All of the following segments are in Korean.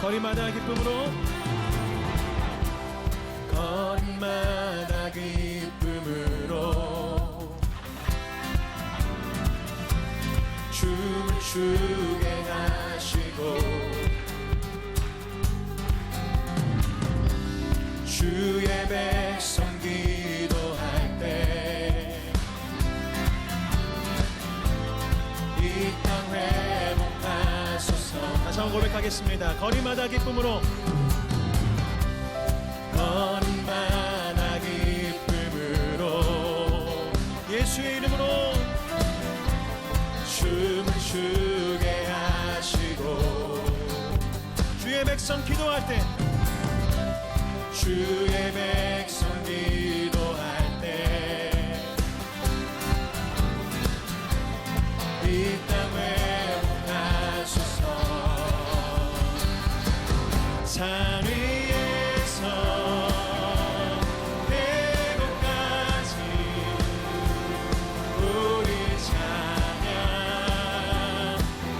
거리마다 기쁨으로 거리마다 기쁨으로 춤을 추게 하시고 주의 백성 기도할 때 이 땅 회복하소서. 다시 한번 고백하겠습니다. 거리마다 기쁨으로 거리마다 기쁨으로 예수의 이름으로 춤을 추게 하시고 주의 백성 기도할 때 주의 백성 기도할 때 이 땅 회복하소서. 산 위에서 대곳까지 우리 찬양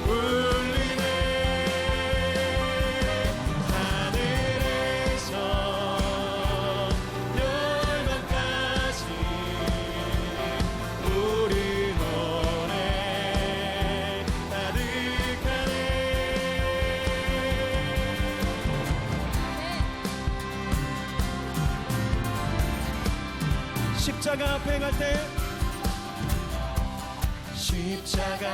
울리네. 하늘에서 열방까지 우리 노래 가득하네. 십자가 앞에 갈 때 십자가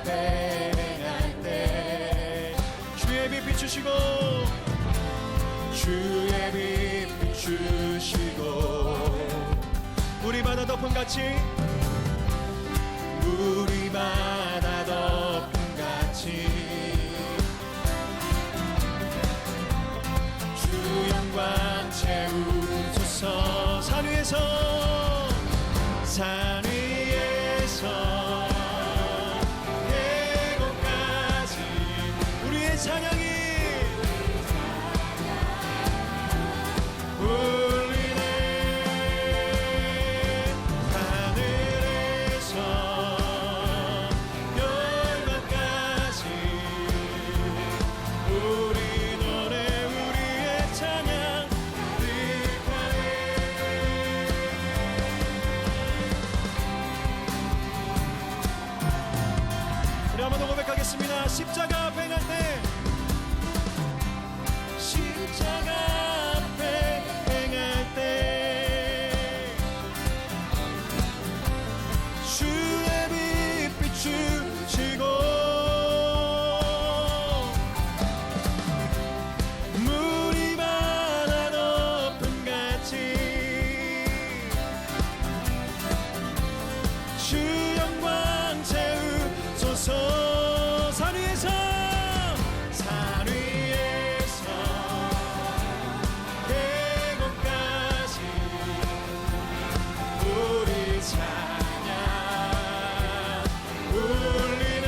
앞에 행할 때 주의 빛 비추시고 주의 빛 비추시고 물이 바다 덮음 같이 물이 바다 덮음 같이 주 영광 채우소서. 산 위에서 산 위에서 대곳까지 우리의 찬양이 울리네. 하늘에서 열방까지 우리 노래 우리의 찬양 가득하네. 우리 한번 더 고백하겠습니다. 십자가 앞에 갈 때 십자가 앞에 행할 때 주의 빛 비추시고 물이 바다 덮음 같이 주 영광 채우소서. 산 위에서 산 위에서 대곳까지 우리 찬양 울리네.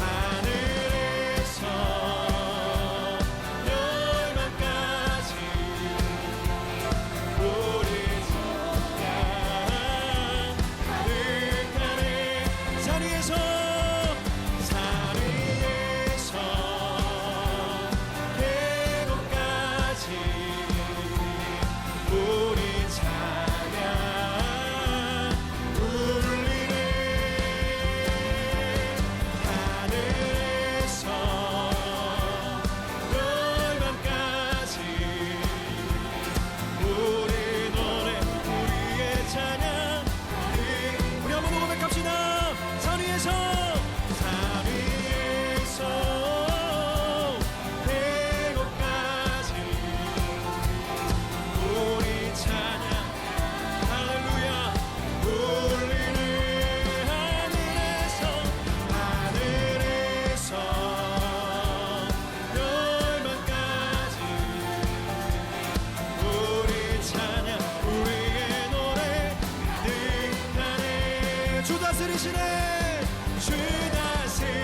하늘에서 열방까지 우리 찬양 가득하네. 산 위에서 산 위에서 대곳까지 우리 찬양 울리네. 하늘에서 열방까지 우리 노래 우리의 찬양. 우리 한번 더 고백합시다. 산 위에서 산 위에서 대곳까지 우리 찬양 할렐루야 울리네. 하늘에서 열방까지 우리 찬양 우리의 노래 가득하네. 주 다스리시네. 주 다스리시네.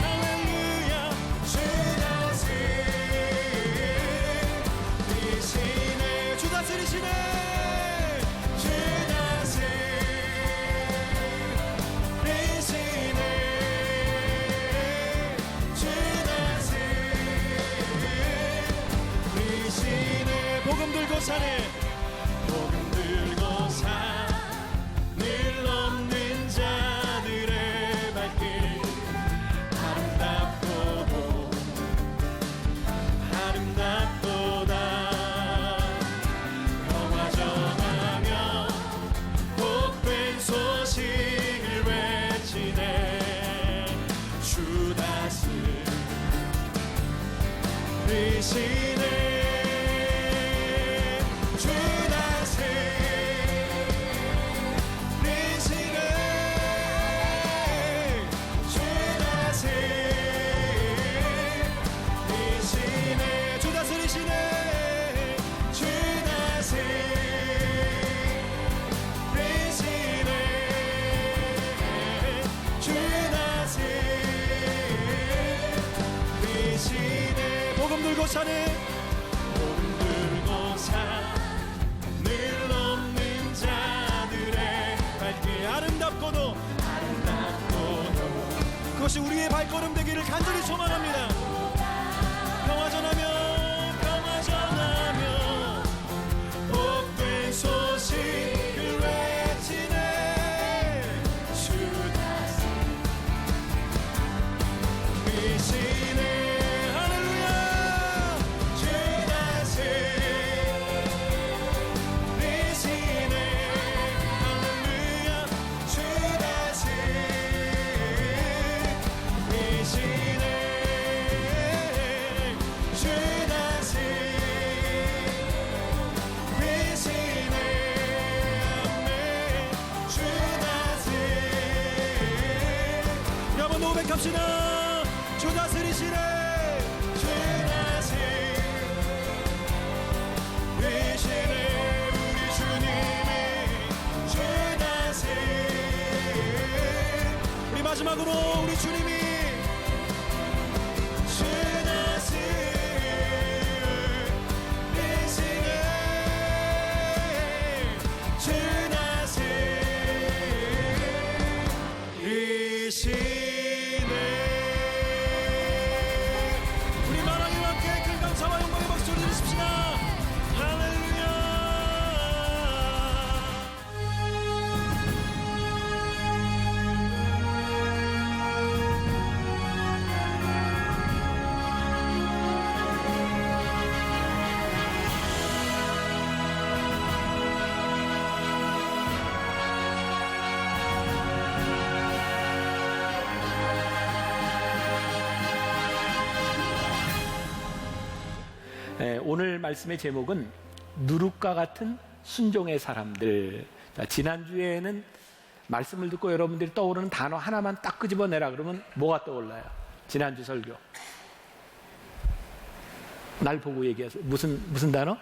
할렐루야. 주 다스리시네. 주 다스리시네. 주 다스리시네. 되시네 주 다스리시네 주 다스리시네 주 다스리시네 주 다스리시네 주 다스리시네 복음 들고 사네 복음 들고 산늘 넘는 자들의 발길 아름답고도 그것이 우리의 발걸음 되기를 간절히 소망합니다. 평화 전하며 복된 소식을 외치네 주 다스리시네 할렐루야 주 다스리시네 할렐루야 주 다스리시네 주 다스리시네 아멘 주 다스리시네 여러분 노백합시다 주 다스리시네 주 다스리시네 우리 주님이 주 다스리시네 우리 마지막으로 우리 주님이 주 다스리시네 주 다스리시네 우리 만왕이와 함께 큰 감사와 영광의 박수를 드리십시다. 할렐루야 오늘 말씀의 제목은 누룩과 같은 순종의 사람들. 자, 지난주에는 말씀을 듣고 여러분들이 떠오르는 단어 하나만 딱 끄집어내라 그러면 뭐가 떠올라요? 지난주 설교 날 보고 얘기하세요. 무슨 단어?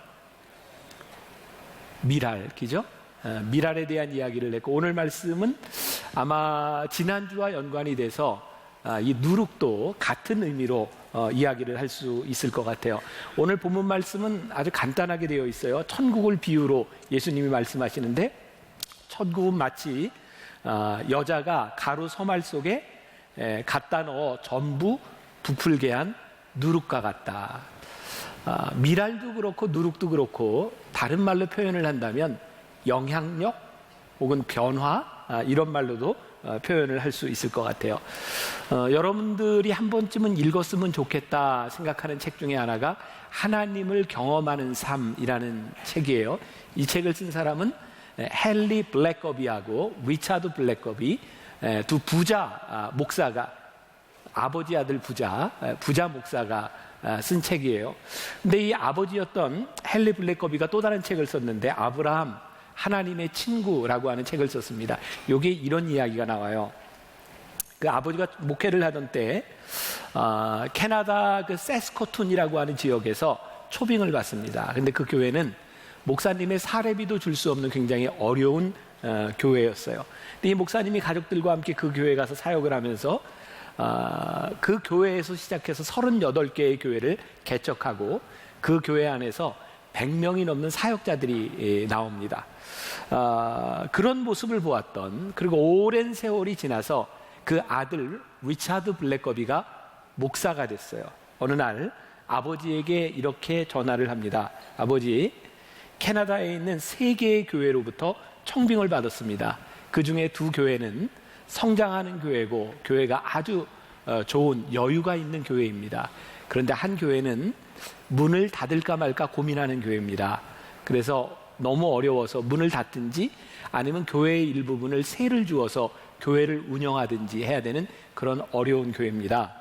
미랄, 그죠? 미랄에 대한 이야기를 했고 오늘 말씀은 아마 지난주와 연관이 돼서 이 누룩도 같은 의미로 이야기를 할 수 있을 것 같아요. 오늘 본문 말씀은 아주 간단하게 되어 있어요. 천국을 비유로 예수님이 말씀하시는데 천국은 마치 여자가 가루 서말 속에 갖다 넣어 전부 부풀게 한 누룩과 같다. 미랄도 그렇고 누룩도 그렇고 다른 말로 표현을 한다면 영향력 혹은 변화 이런 말로도 표현을 할 수 있을 것 같아요. 여러분들이 한 번쯤은 읽었으면 좋겠다 생각하는 책 중에 하나가 하나님을 경험하는 삶이라는 책이에요. 이 책을 쓴 사람은 헨리 블랙거비하고 리차드 블랙거비 두 부자 목사가 아버지 아들 부자 목사가 쓴 책이에요. 근데 이 아버지였던 헨리 블랙거비가 또 다른 책을 썼는데 아브라함 하나님의 친구라고 하는 책을 썼습니다. 여기에 이런 이야기가 나와요. 그 아버지가 목회를 하던 때 캐나다 그 세스코툰이라고 하는 지역에서 초빙을 받습니다. 근데 그 교회는 목사님의 사례비도 줄 수 없는 굉장히 어려운 교회였어요. 근데 이 목사님이 가족들과 함께 그 교회에 가서 사역을 하면서 그 교회에서 시작해서 38개의 교회를 개척하고 그 교회 안에서 100명이 넘는 사역자들이 나옵니다. 그런 모습을 보았던, 그리고 오랜 세월이 지나서 그 아들 리차드 블랙거비가 목사가 됐어요. 어느 날 아버지에게 이렇게 전화를 합니다. 아버지, 캐나다에 있는 3개의 교회로부터 청빙을 받았습니다. 그 중에 2교회는 성장하는 교회고 교회가 아주 좋은 여유가 있는 교회입니다. 그런데 한 교회는 문을 닫을까 말까 고민하는 교회입니다. 그래서 너무 어려워서 문을 닫든지 아니면 교회의 일부분을 세를 주어서 교회를 운영하든지 해야 되는 그런 어려운 교회입니다.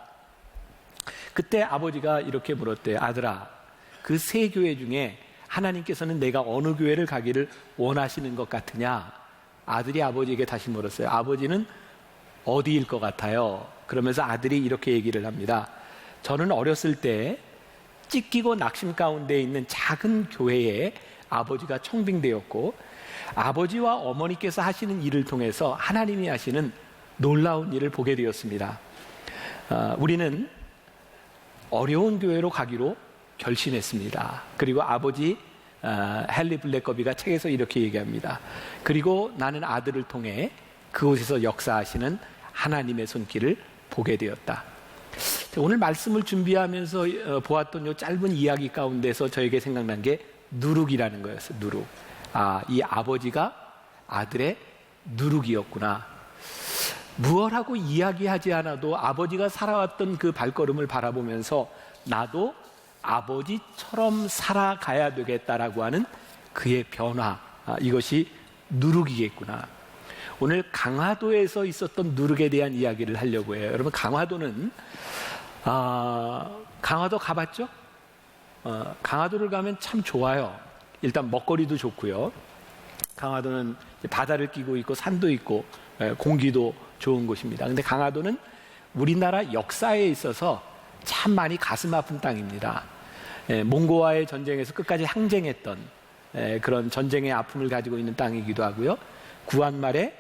그때 아버지가 이렇게 물었대요. 아들아, 그 세 교회 중에 하나님께서는 내가 어느 교회를 가기를 원하시는 것 같으냐? 아들이 아버지에게 다시 물었어요. 아버지는 어디일 것 같아요? 그러면서 아들이 이렇게 얘기를 합니다. 저는 어렸을 때 찢기고 낙심 가운데 있는 작은 교회에 아버지가 청빙되었고, 아버지와 어머니께서 하시는 일을 통해서 하나님이 하시는 놀라운 일을 보게 되었습니다. 우리는 어려운 교회로 가기로 결심했습니다. 그리고 아버지 헨리 블랙거비가 책에서 이렇게 얘기합니다. 그리고 나는 아들을 통해 그곳에서 역사하시는 하나님의 손길을 보게 되었다. 오늘 말씀을 준비하면서 보았던 이 짧은 이야기 가운데서 저에게 생각난 게 누룩이라는 거였어요. 누룩. 이 아버지가 아들의 누룩이었구나. 무엇하고 이야기하지 않아도 아버지가 살아왔던 그 발걸음을 바라보면서 나도 아버지처럼 살아가야 되겠다라고 하는 그의 변화, 이것이 누룩이겠구나. 오늘 강화도에서 있었던 누룩에 대한 이야기를 하려고 해요. 여러분, 강화도는 강화도 가봤죠? 강화도를 가면 참 좋아요. 일단 먹거리도 좋고요. 강화도는 바다를 끼고 있고 산도 있고 공기도 좋은 곳입니다. 근데 강화도는 우리나라 역사에 있어서 참 많이 가슴 아픈 땅입니다. 몽고와의 전쟁에서 끝까지 항쟁했던 그런 전쟁의 아픔을 가지고 있는 땅이기도 하고요. 구한말에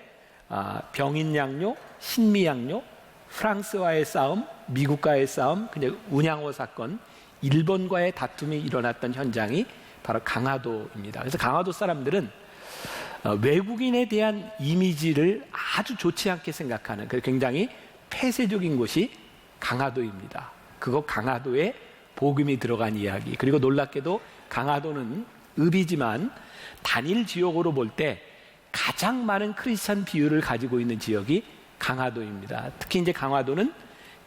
병인양요, 신미양요, 프랑스와의 싸움, 미국과의 싸움, 그냥 운양호 사건, 일본과의 다툼이 일어났던 현장이 바로 강화도입니다. 그래서 강화도 사람들은 외국인에 대한 이미지를 아주 좋지 않게 생각하는, 굉장히 폐쇄적인 곳이 강화도입니다. 그거 강화도에 복음이 들어간 이야기. 그리고 놀랍게도 강화도는 읍이지만 단일 지역으로 볼 때 가장 많은 크리스찬 비율을 가지고 있는 지역이 강화도입니다. 특히 이제 강화도는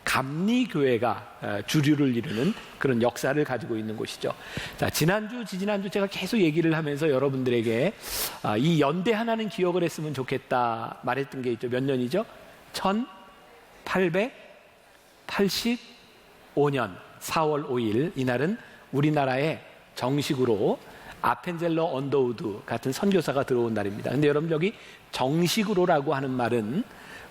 감리교회가 주류를 이루는 그런 역사를 가지고 있는 곳이죠. 자, 지지난주 제가 계속 얘기를 하면서 여러분들에게 이 연대 하나는 기억을 했으면 좋겠다 말했던 게 있죠. 몇 년이죠? 1885년 4월 5일, 이날은 우리나라에 정식으로 아펜젤러 언더우드 같은 선교사가 들어온 날입니다. 근데 여러분, 여기 정식으로라고 하는 말은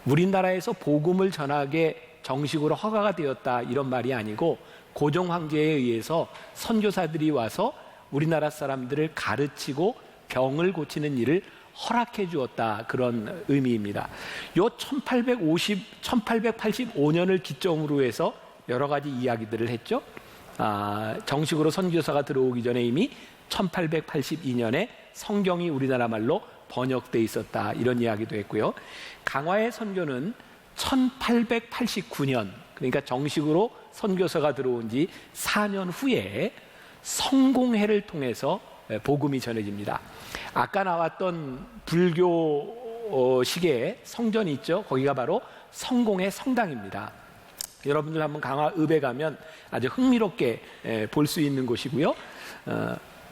우리나라에서 복음을 전하게 정식으로 허가가 되었다 이런 말이 아니고, 고종 황제에 의해서 선교사들이 와서 우리나라 사람들을 가르치고 병을 고치는 일을 허락해 주었다, 그런 의미입니다. 요 1885년을 기점으로 해서 여러 가지 이야기들을 했죠. 정식으로 선교사가 들어오기 전에 이미 1882년에 성경이 우리나라 말로 번역돼 있었다, 이런 이야기도 했고요. 강화의 선교는 1889년, 그러니까 정식으로 선교사가 들어온 지 4년 후에 성공회를 통해서 복음이 전해집니다. 아까 나왔던 불교식의 성전이 있죠. 거기가 바로 성공회 성당입니다. 여러분들 한번 강화읍에 가면 아주 흥미롭게 볼 수 있는 곳이고요.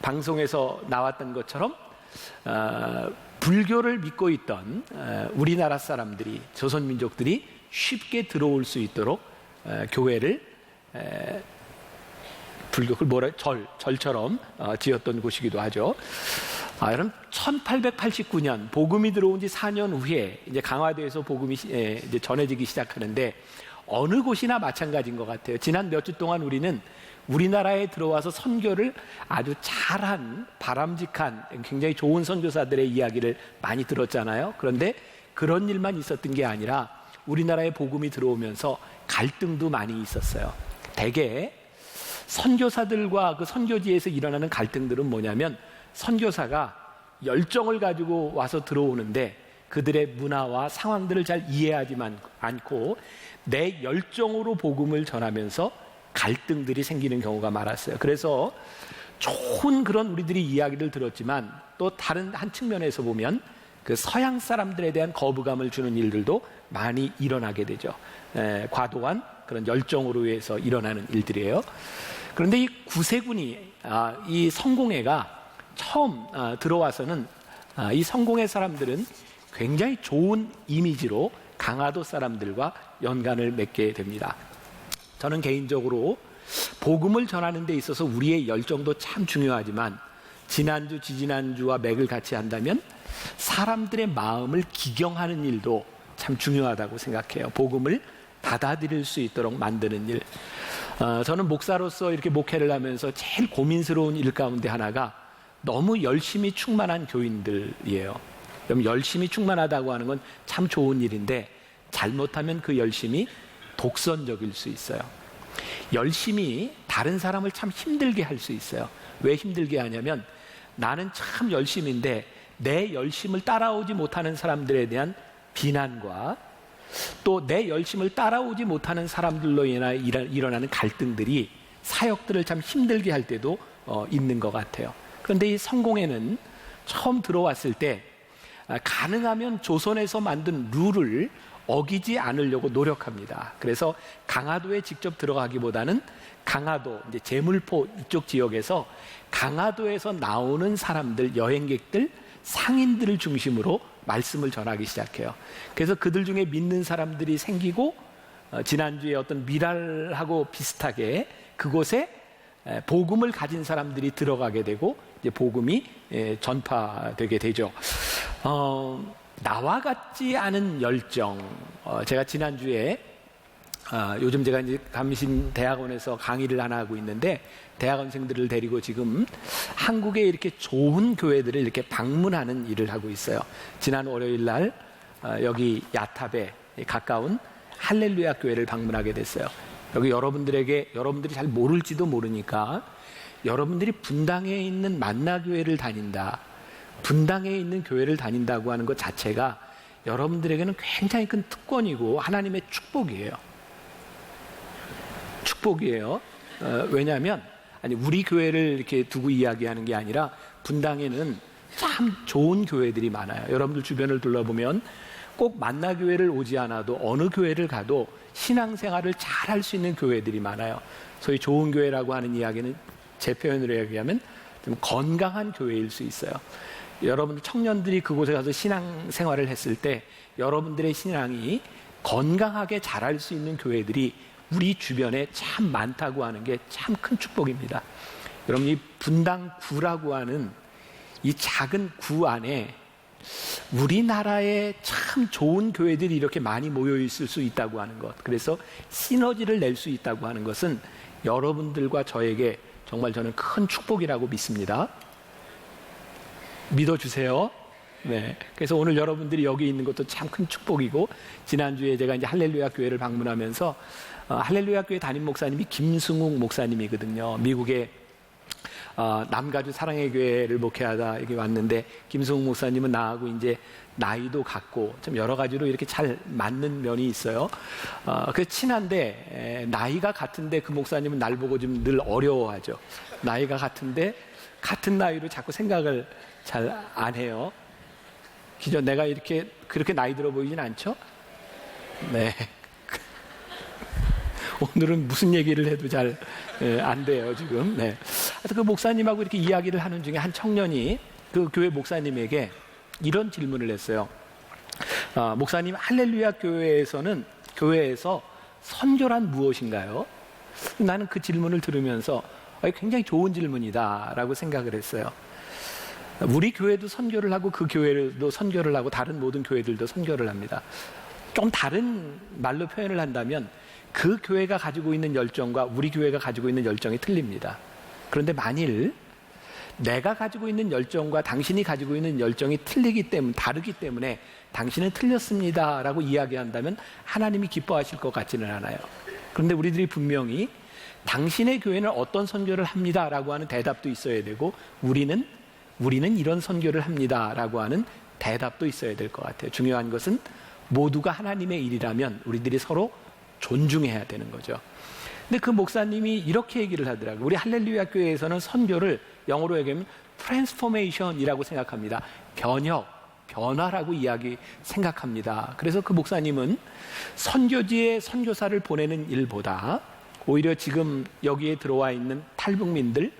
방송에서 나왔던 것처럼 불교를 믿고 있던 우리나라 사람들이, 조선민족들이 쉽게 들어올 수 있도록 교회를 불교를 절처럼 지었던 곳이기도 하죠. 여러분, 1889년 복음이 들어온 지 4년 후에 이제 강화도에서 복음이 이제 전해지기 시작하는데, 어느 곳이나 마찬가지인 것 같아요. 지난 몇 주 동안 우리는 우리나라에 들어와서 선교를 아주 잘한, 바람직한, 굉장히 좋은 선교사들의 이야기를 많이 들었잖아요. 그런데 그런 일만 있었던 게 아니라 우리나라에 복음이 들어오면서 갈등도 많이 있었어요. 대개 선교사들과 그 선교지에서 일어나는 갈등들은 뭐냐면, 선교사가 열정을 가지고 와서 들어오는데 그들의 문화와 상황들을 잘 이해하지 않고 내 열정으로 복음을 전하면서 갈등들이 생기는 경우가 많았어요. 그래서 좋은 그런 우리들이 이야기를 들었지만, 또 다른 한 측면에서 보면 그 서양 사람들에 대한 거부감을 주는 일들도 많이 일어나게 되죠. 과도한 그런 열정으로 해서 일어나는 일들이에요. 그런데 이 구세군이, 이 성공회가 처음 들어와서는 이 성공회 사람들은 굉장히 좋은 이미지로 강화도 사람들과 연관을 맺게 됩니다. 저는 개인적으로 복음을 전하는 데 있어서 우리의 열정도 참 중요하지만 지난주, 지지난주와 맥을 같이 한다면 사람들의 마음을 기경하는 일도 참 중요하다고 생각해요. 복음을 받아들일 수 있도록 만드는 일. 저는 목사로서 이렇게 목회를 하면서 제일 고민스러운 일 가운데 하나가 너무 열심히 충만한 교인들이에요. 그럼 열심히 충만하다고 하는 건 참 좋은 일인데 잘못하면 그 열심이 독선적일 수 있어요. 열심히 다른 사람을 참 힘들게 할 수 있어요. 왜 힘들게 하냐면 나는 참 열심인데 내 열심을 따라오지 못하는 사람들에 대한 비난과 또 내 열심을 따라오지 못하는 사람들로 일어나는 갈등들이 사역들을 참 힘들게 할 때도 있는 것 같아요. 그런데 이 성공회는 처음 들어왔을 때 가능하면 조선에서 만든 룰을 어기지 않으려고 노력합니다. 그래서 강화도에 직접 들어가기보다는 강화도, 이제 제물포 이쪽 지역에서 강화도에서 나오는 사람들, 여행객들, 상인들을 중심으로 말씀을 전하기 시작해요. 그래서 그들 중에 믿는 사람들이 생기고 지난주에 어떤 미랄하고 비슷하게 그곳에 복음을 가진 사람들이 들어가게 되고 이제 복음이 전파되게 되죠. 나와 같지 않은 열정. 제가 지난주에 요즘 제가 이제 감신 대학원에서 강의를 하나 하고 있는데 대학원생들을 데리고 지금 한국에 이렇게 좋은 교회들을 이렇게 방문하는 일을 하고 있어요. 지난 월요일 날 여기 야탑에 가까운 할렐루야 교회를 방문하게 됐어요. 여기 여러분들이 잘 모를지도 모르니까 여러분들이 분당에 있는 만나교회를 다닌다, 분당에 있는 교회를 다닌다고 하는 것 자체가 여러분들에게는 굉장히 큰 특권이고 하나님의 축복이에요. 축복이에요. 왜냐하면 우리 교회를 이렇게 두고 이야기하는 게 아니라 분당에는 참 좋은 교회들이 많아요. 여러분들 주변을 둘러보면 꼭 만나교회를 오지 않아도 어느 교회를 가도 신앙생활을 잘 할 수 있는 교회들이 많아요. 소위 좋은 교회라고 하는 이야기는 제 표현으로 얘기하면 좀 건강한 교회일 수 있어요. 여러분들 청년들이 그곳에 가서 신앙생활을 했을 때 여러분들의 신앙이 건강하게 자랄 수 있는 교회들이 우리 주변에 참 많다고 하는 게 참 큰 축복입니다. 여러분, 이 분당구라고 하는 이 작은 구 안에 우리나라에 참 좋은 교회들이 이렇게 많이 모여 있을 수 있다고 하는 것, 그래서 시너지를 낼 수 있다고 하는 것은 여러분들과 저에게 정말 저는 큰 축복이라고 믿습니다. 믿어주세요. 네. 그래서 오늘 여러분들이 여기 있는 것도 참 큰 축복이고, 지난주에 제가 이제 할렐루야 교회를 방문하면서 할렐루야 교회 담임 목사님이 김승욱 목사님이거든요. 미국의 남가주 사랑의 교회를 목회하다 여기 왔는데, 김승욱 목사님은 나하고 이제 나이도 같고 좀 여러 가지로 이렇게 잘 맞는 면이 있어요. 그래서 친한데 나이가 같은데 그 목사님은 날 보고 좀 늘 어려워하죠. 나이가 같은데 같은 나이로 자꾸 생각을 잘 안 해요. 기존 내가 이렇게 그렇게 나이 들어 보이진 않죠? 네. 오늘은 무슨 얘기를 해도 잘 안 돼요, 지금. 네. 그 목사님하고 이렇게 이야기를 하는 중에 한 청년이 그 교회 목사님에게 이런 질문을 했어요. 목사님, 할렐루야 교회에서 선교란 무엇인가요? 나는 그 질문을 들으면서 굉장히 좋은 질문이다라고 생각을 했어요. 우리 교회도 선교를 하고 그 교회도 선교를 하고 다른 모든 교회들도 선교를 합니다. 좀 다른 말로 표현을 한다면 그 교회가 가지고 있는 열정과 우리 교회가 가지고 있는 열정이 틀립니다. 그런데 만일 내가 가지고 있는 열정과 당신이 가지고 있는 열정이 다르기 때문에 당신은 틀렸습니다라고 이야기한다면 하나님이 기뻐하실 것 같지는 않아요. 그런데 우리들이 분명히 당신의 교회는 어떤 선교를 합니다라고 하는 대답도 있어야 되고, 우리는 이런 선교를 합니다라고 하는 대답도 있어야 될 것 같아요. 중요한 것은 모두가 하나님의 일이라면 우리들이 서로 존중해야 되는 거죠. 근데 그 목사님이 이렇게 얘기를 하더라고요. 우리 할렐루야 교회에서는 선교를 영어로 얘기하면 트랜스포메이션이라고 생각합니다. 변화라고 생각합니다. 그래서 그 목사님은 선교지에 선교사를 보내는 일보다 오히려 지금 여기에 들어와 있는 탈북민들,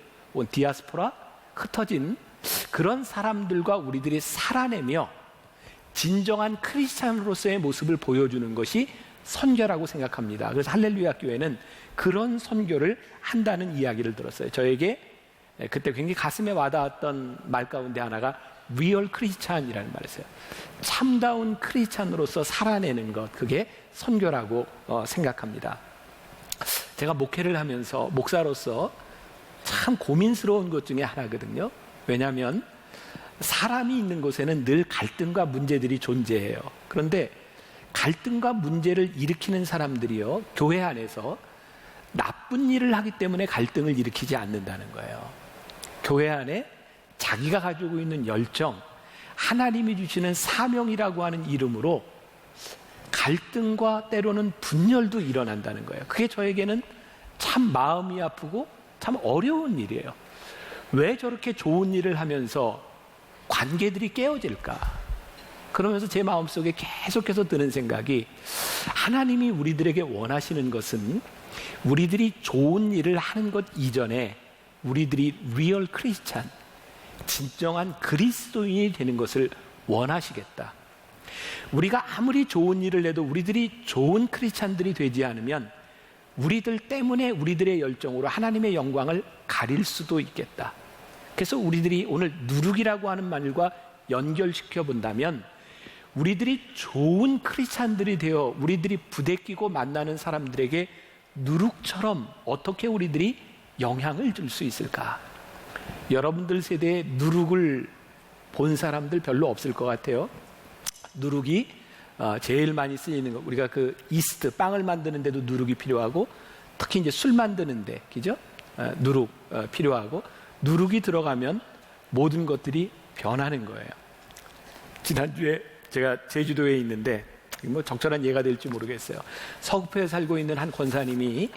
디아스포라, 흩어진 그런 사람들과 우리들이 살아내며 진정한 크리스찬으로서의 모습을 보여주는 것이 선교라고 생각합니다. 그래서 할렐루야 교회는 그런 선교를 한다는 이야기를 들었어요. 저에게 그때 굉장히 가슴에 와닿았던 말 가운데 하나가 리얼 크리스찬이라는 말이었어요. 참다운 크리스찬으로서 살아내는 것, 그게 선교라고 생각합니다. 제가 목회를 하면서 목사로서 참 고민스러운 것 중에 하나거든요. 왜냐하면 사람이 있는 곳에는 늘 갈등과 문제들이 존재해요. 그런데 갈등과 문제를 일으키는 사람들이요, 교회 안에서 나쁜 일을 하기 때문에 갈등을 일으키지 않는다는 거예요. 교회 안에 자기가 가지고 있는 열정, 하나님이 주시는 사명이라고 하는 이름으로 갈등과 때로는 분열도 일어난다는 거예요. 그게 저에게는 참 마음이 아프고 참 어려운 일이에요. 왜 저렇게 좋은 일을 하면서 관계들이 깨어질까? 그러면서 제 마음속에 계속해서 드는 생각이, 하나님이 우리들에게 원하시는 것은 우리들이 좋은 일을 하는 것 이전에 우리들이 리얼 크리스찬, 진정한 그리스도인이 되는 것을 원하시겠다. 우리가 아무리 좋은 일을 해도 우리들이 좋은 크리스찬들이 되지 않으면 우리들 때문에 우리들의 열정으로 하나님의 영광을 가릴 수도 있겠다. 그래서 우리들이 오늘 누룩이라고 하는 말과 연결시켜 본다면, 우리들이 좋은 크리스찬들이 되어 우리들이 부대끼고 만나는 사람들에게 누룩처럼 어떻게 우리들이 영향을 줄 수 있을까? 여러분들 세대에 누룩을 본 사람들 별로 없을 것 같아요. 누룩이 제일 많이 쓰이는 거, 우리가 그 이스트, 빵을 만드는데도 누룩이 필요하고, 특히 이제 술 만드는데, 그죠? 누룩 필요하고, 누룩이 들어가면 모든 것들이 변하는 거예요. 지난주에 제가 제주도에 있는데, 뭐 적절한 예가 될지 모르겠어요. 서구포에 살고 있는 한 권사님이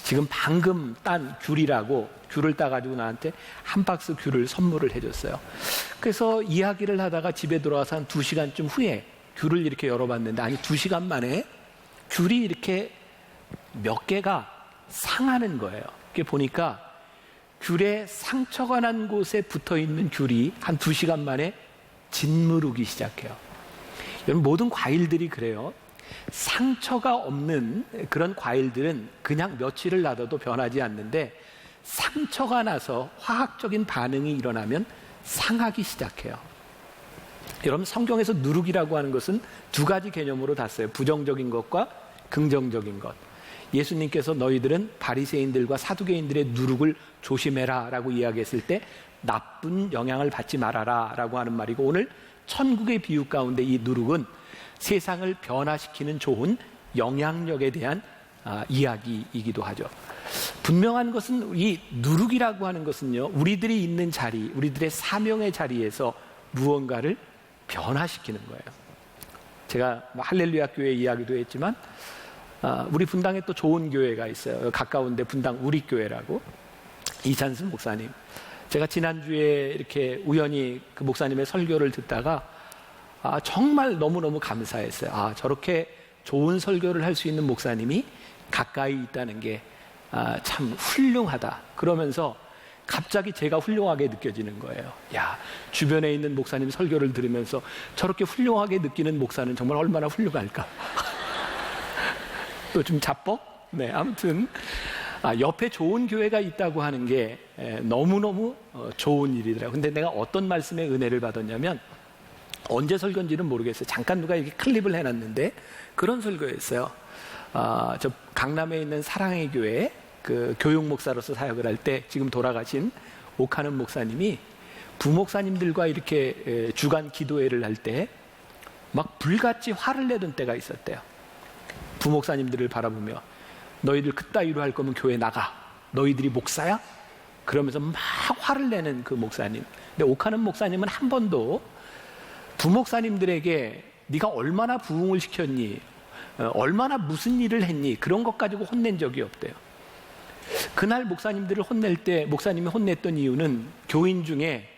지금 방금 딴 귤이라고, 귤을 따가지고 나한테 한 박스 귤을 선물을 해줬어요. 그래서 이야기를 하다가 집에 들어와서 한 2시간쯤 후에 귤을 이렇게 열어봤는데, 아니 2시간 만에 귤이 이렇게 몇 개가 상하는 거예요. 이렇게 보니까 귤에 상처가 난 곳에 붙어있는 귤이 한 2시간 만에 짓무르기 시작해요. 여러분, 모든 과일들이 그래요. 상처가 없는 그런 과일들은 그냥 며칠을 놔둬도 변하지 않는데, 상처가 나서 화학적인 반응이 일어나면 상하기 시작해요. 여러분, 성경에서 누룩이라고 하는 것은 두 가지 개념으로 다 써요. 부정적인 것과 긍정적인 것. 예수님께서 너희들은 바리새인들과 사두개인들의 누룩을 조심해라 라고 이야기했을 때 나쁜 영향을 받지 말아라 라고 하는 말이고, 오늘 천국의 비유 가운데 이 누룩은 세상을 변화시키는 좋은 영향력에 대한 이야기이기도 하죠. 분명한 것은 이 누룩이라고 하는 것은요, 우리들이 있는 자리, 우리들의 사명의 자리에서 무언가를 변화시키는 거예요. 제가 할렐루야 교회 이야기도 했지만, 우리 분당에 또 좋은 교회가 있어요. 가까운데 분당 우리교회라고, 이찬승 목사님. 제가 지난주에 이렇게 우연히 그 목사님의 설교를 듣다가 정말 너무너무 감사했어요. 저렇게 좋은 설교를 할 수 있는 목사님이 가까이 있다는 게 참 훌륭하다. 그러면서 갑자기 제가 훌륭하게 느껴지는 거예요. 야, 주변에 있는 목사님 설교를 들으면서 저렇게 훌륭하게 느끼는 목사는 정말 얼마나 훌륭할까. 또 좀 자뻑? 네, 아무튼 옆에 좋은 교회가 있다고 하는 게 너무너무 좋은 일이더라고요. 근데 내가 어떤 말씀에 은혜를 받았냐면, 언제 설교인지는 모르겠어요. 잠깐 누가 이렇게 클립을 해놨는데 그런 설교였어요. 저 강남에 있는 사랑의 교회 그 교육 목사로서 사역을 할 때 지금 돌아가신 오카는 목사님이 부목사님들과 이렇게 주간 기도회를 할 때 막 불같이 화를 내던 때가 있었대요. 부목사님들을 바라보며, 너희들 그따위로 할 거면 교회 나가. 너희들이 목사야? 그러면서 막 화를 내는 그 목사님. 근데 오카는 목사님은 한 번도 부목사님들에게 네가 얼마나 부흥을 시켰니? 얼마나 무슨 일을 했니? 그런 것 가지고 혼낸 적이 없대요. 그날 목사님들을 혼낼 때 목사님이 혼냈던 이유는, 교인 중에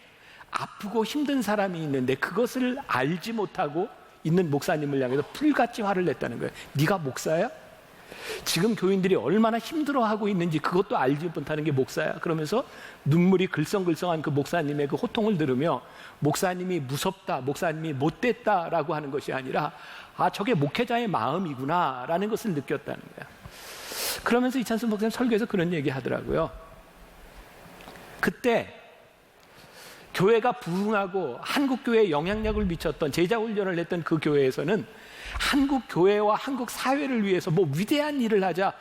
아프고 힘든 사람이 있는데 그것을 알지 못하고 있는 목사님을 향해서 불같이 화를 냈다는 거예요. 네가 목사야? 지금 교인들이 얼마나 힘들어하고 있는지 그것도 알지 못하는 게 목사야. 그러면서 눈물이 글썽글썽한 그 목사님의 그 호통을 들으며 목사님이 무섭다, 목사님이 못됐다라고 하는 것이 아니라 저게 목회자의 마음이구나라는 것을 느꼈다는 거야. 그러면서 이찬수 목사님 설교에서 그런 얘기 하더라고요. 그때 교회가 부흥하고 한국 교회에 영향력을 미쳤던 제자훈련을 했던 그 교회에서는 한국 교회와 한국 사회를 위해서 뭐 위대한 일을 하자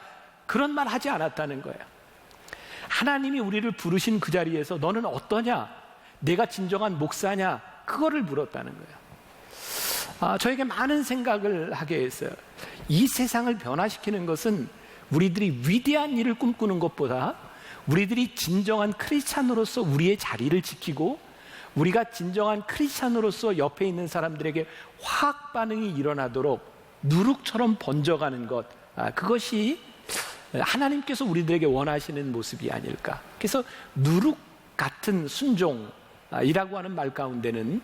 그런 말 하지 않았다는 거예요. 하나님이 우리를 부르신 그 자리에서 너는 어떠냐? 내가 진정한 목사냐? 그거를 물었다는 거예요. 저에게 많은 생각을 하게 했어요. 이 세상을 변화시키는 것은 우리들이 위대한 일을 꿈꾸는 것보다 우리들이 진정한 크리스찬으로서 우리의 자리를 지키고 우리가 진정한 크리스찬으로서 옆에 있는 사람들에게 화학 반응이 일어나도록 누룩처럼 번져가는 것, 그것이 하나님께서 우리들에게 원하시는 모습이 아닐까. 그래서 누룩 같은 순종이라고 하는 말 가운데는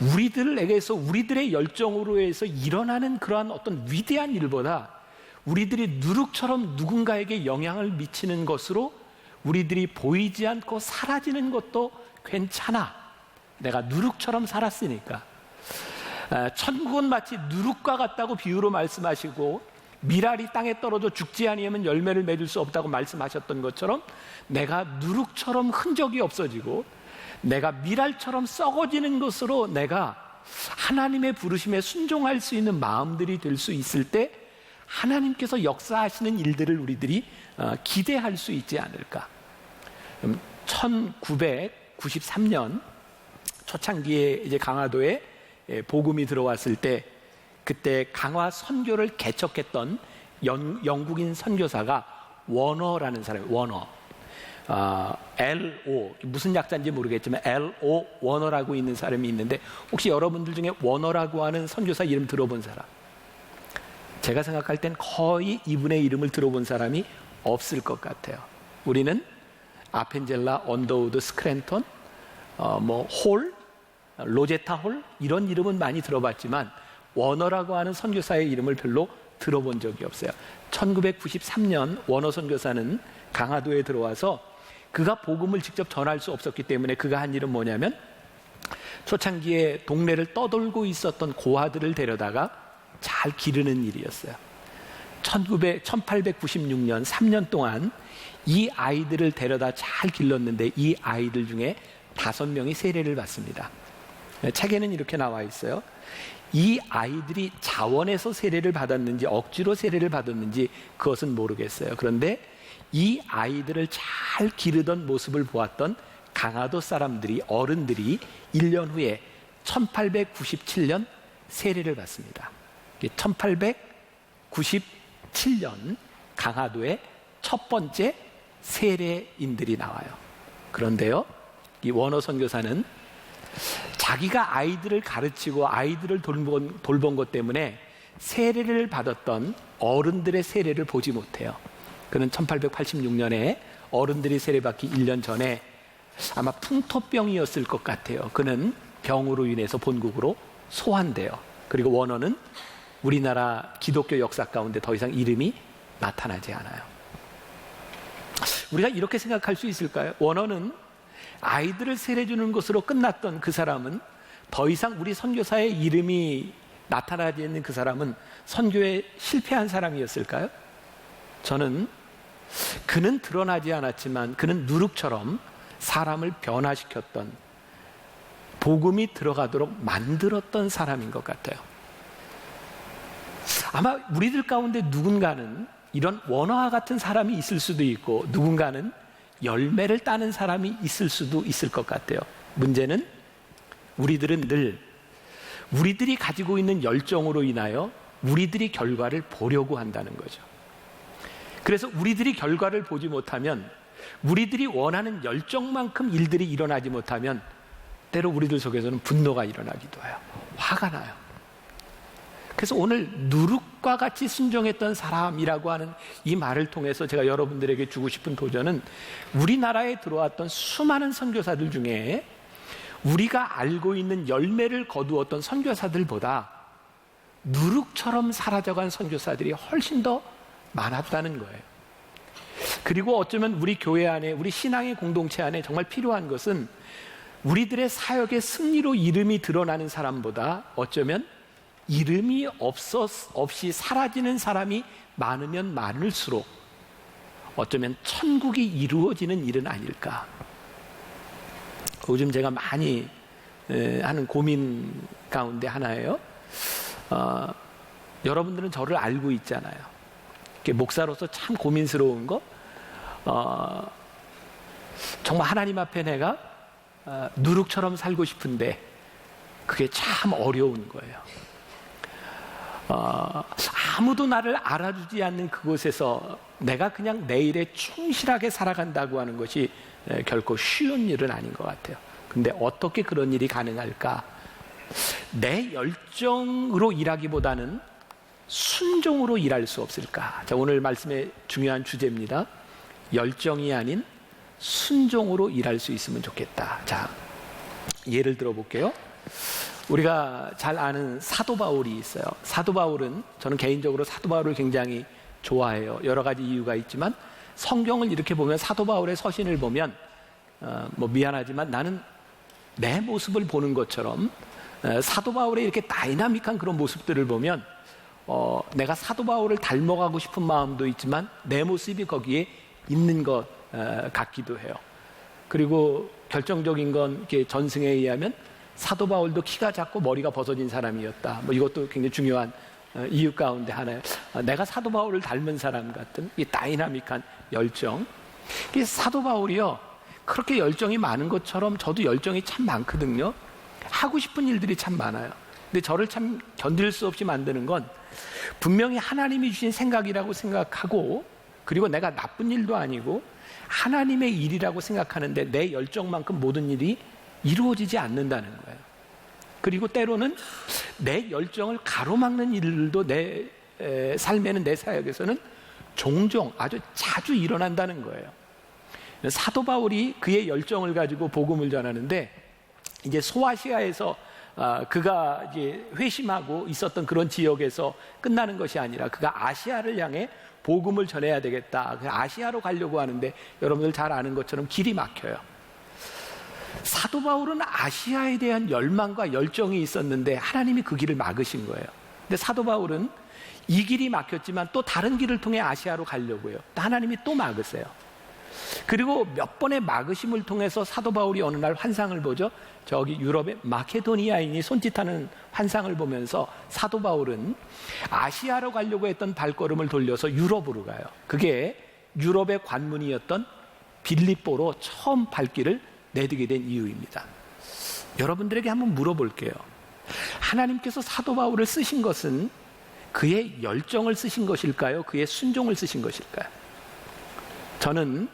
우리들에게서 우리들의 열정으로 해서 일어나는 그러한 어떤 위대한 일보다 우리들이 누룩처럼 누군가에게 영향을 미치는 것으로 우리들이 보이지 않고 사라지는 것도 괜찮아. 내가 누룩처럼 살았으니까. 천국은 마치 누룩과 같다고 비유로 말씀하시고 밀알이 땅에 떨어져 죽지 아니하면 열매를 맺을 수 없다고 말씀하셨던 것처럼 내가 누룩처럼 흔적이 없어지고 내가 밀알처럼 썩어지는 것으로 내가 하나님의 부르심에 순종할 수 있는 마음들이 될 수 있을 때 하나님께서 역사하시는 일들을 우리들이 기대할 수 있지 않을까. 1993년 초창기에 이제 강화도에 복음이 들어왔을 때 그때 강화 선교를 개척했던 영국인 선교사가 워너라는 사람이에요. 워너. L.O. 무슨 약자인지 모르겠지만 L.O. 워너라고 있는 사람이 있는데 혹시 여러분들 중에 워너라고 하는 선교사 이름 들어본 사람? 제가 생각할 땐 거의 이분의 이름을 들어본 사람이 없을 것 같아요. 우리는 아펜젤라, 언더우드, 스크랜턴, 홀, 로제타 홀 이런 이름은 많이 들어봤지만 워너라고 하는 선교사의 이름을 별로 들어본 적이 없어요. 1993년 워너 선교사는 강화도에 들어와서 그가 복음을 직접 전할 수 없었기 때문에 그가 한 일은 뭐냐면 초창기에 동네를 떠돌고 있었던 고아들을 데려다가 잘 기르는 일이었어요. 1896년 3년 동안 이 아이들을 데려다 잘 길렀는데 이 아이들 중에 5명이 세례를 받습니다. 책에는 이렇게 나와 있어요. 이 아이들이 자원해서 세례를 받았는지 억지로 세례를 받았는지 그것은 모르겠어요. 그런데 이 아이들을 잘 기르던 모습을 보았던 강화도 사람들이 어른들이 1년 후에 1897년 세례를 받습니다. 1897년 강화도의 첫 번째 세례인들이 나와요. 그런데요, 이 워너 선교사는 자기가 아이들을 가르치고 아이들을 돌본 것 때문에 세례를 받았던 어른들의 세례를 보지 못해요. 그는 1886년에 어른들이 세례받기 1년 전에 아마 풍토병이었을 것 같아요. 그는 병으로 인해서 본국으로 소환돼요. 그리고 워너는 우리나라 기독교 역사 가운데 더 이상 이름이 나타나지 않아요. 우리가 이렇게 생각할 수 있을까요? 워너는 아이들을 세례 주는 것으로 끝났던 그 사람은 더 이상 우리 선교사의 이름이 나타나지 않는 그 사람은 선교에 실패한 사람이었을까요? 저는 그는 드러나지 않았지만 그는 누룩처럼 사람을 변화시켰던 복음이 들어가도록 만들었던 사람인 것 같아요. 아마 우리들 가운데 누군가는 이런 원어와 같은 사람이 있을 수도 있고 누군가는 열매를 따는 사람이 있을 수도 있을 것 같아요. 문제는 우리들은 늘 우리들이 가지고 있는 열정으로 인하여 우리들이 결과를 보려고 한다는 거죠. 그래서 우리들이 결과를 보지 못하면 우리들이 원하는 열정만큼 일들이 일어나지 못하면 때로 우리들 속에서는 분노가 일어나기도 해요. 화가 나요. 그래서 오늘 누룩과 같이 순종했던 사람이라고 하는 이 말을 통해서 제가 여러분들에게 주고 싶은 도전은 우리나라에 들어왔던 수많은 선교사들 중에 우리가 알고 있는 열매를 거두었던 선교사들보다 누룩처럼 사라져간 선교사들이 훨씬 더 많았다는 거예요. 그리고 어쩌면 우리 교회 안에, 우리 신앙의 공동체 안에 정말 필요한 것은 우리들의 사역의 승리로 이름이 드러나는 사람보다 어쩌면 이름이 없이 사라지는 사람이 많으면 많을수록 어쩌면 천국이 이루어지는 일은 아닐까. 요즘 제가 많이 하는 고민 가운데 하나예요. 여러분들은 저를 알고 있잖아요. 목사로서 참 고민스러운 거, 정말 하나님 앞에 내가 누룩처럼 살고 싶은데 그게 참 어려운 거예요. 아무도 나를 알아주지 않는 그곳에서 내가 그냥 내 일에 충실하게 살아간다고 하는 것이 결코 쉬운 일은 아닌 것 같아요. 근데 어떻게 그런 일이 가능할까? 내 열정으로 일하기보다는 순종으로 일할 수 없을까? 자, 오늘 말씀의 중요한 주제입니다. 열정이 아닌 순종으로 일할 수 있으면 좋겠다. 자, 예를 들어 볼게요. 우리가 잘 아는 사도 바울이 있어요. 사도 바울은, 저는 개인적으로 사도 바울을 굉장히 좋아해요. 여러 가지 이유가 있지만 성경을 이렇게 보면, 사도 바울의 서신을 보면 미안하지만 나는 내 모습을 보는 것처럼 사도 바울의 이렇게 다이나믹한 그런 모습들을 보면 내가 사도 바울을 닮아가고 싶은 마음도 있지만 내 모습이 거기에 있는 것 같기도 해요. 그리고 결정적인 건 이렇게 전승에 의하면 사도 바울도 키가 작고 머리가 벗어진 사람이었다. 이것도 굉장히 중요한 이유 가운데 하나예요. 내가 사도 바울을 닮은 사람 같은 이 다이나믹한 열정. 사도 바울이요, 그렇게 열정이 많은 것처럼 저도 열정이 참 많거든요. 하고 싶은 일들이 참 많아요. 근데 저를 참 견딜 수 없이 만드는 건 분명히 하나님이 주신 생각이라고 생각하고, 그리고 내가 나쁜 일도 아니고 하나님의 일이라고 생각하는데 내 열정만큼 모든 일이 이루어지지 않는다는 거예요. 그리고 때로는 내 열정을 가로막는 일들도 내 삶에는, 내 사역에서는 종종 아주 자주 일어난다는 거예요. 사도 바울이 그의 열정을 가지고 복음을 전하는데, 이제 소아시아에서 그가 이제 회심하고 있었던 그런 지역에서 끝나는 것이 아니라 그가 아시아를 향해 복음을 전해야 되겠다. 아시아로 가려고 하는데 여러분들 잘 아는 것처럼 길이 막혀요. 사도 바울은 아시아에 대한 열망과 열정이 있었는데 하나님이 그 길을 막으신 거예요. 근데 사도 바울은 이 길이 막혔지만 또 다른 길을 통해 아시아로 가려고요. 하나님이 또 막으세요. 그리고 몇 번의 막으심을 통해서 사도 바울이 어느 날 환상을 보죠. 저기 유럽의 마케도니아인이 손짓하는 환상을 보면서 사도 바울은 아시아로 가려고 했던 발걸음을 돌려서 유럽으로 가요. 그게 유럽의 관문이었던 빌립보로 처음 발길을 내디게 된 이유입니다. 여러분들에게 한번 물어볼게요. 하나님께서 사도 바울을 쓰신 것은 그의 열정을 쓰신 것일까요? 그의 순종을 쓰신 것일까요? 저는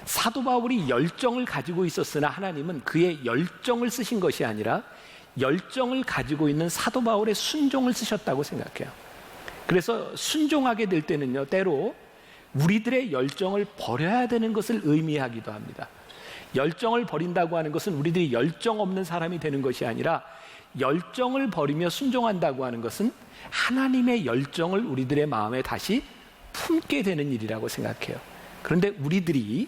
사도 바울이 열정을 가지고 있었으나 하나님은 그의 열정을 쓰신 것이 아니라 열정을 가지고 있는 사도 바울의 순종을 쓰셨다고 생각해요. 그래서 순종하게 될 때는요, 때로 우리들의 열정을 버려야 되는 것을 의미하기도 합니다. 열정을 버린다고 하는 것은 우리들이 열정 없는 사람이 되는 것이 아니라, 열정을 버리며 순종한다고 하는 것은 하나님의 열정을 우리들의 마음에 다시 품게 되는 일이라고 생각해요. 그런데 우리들이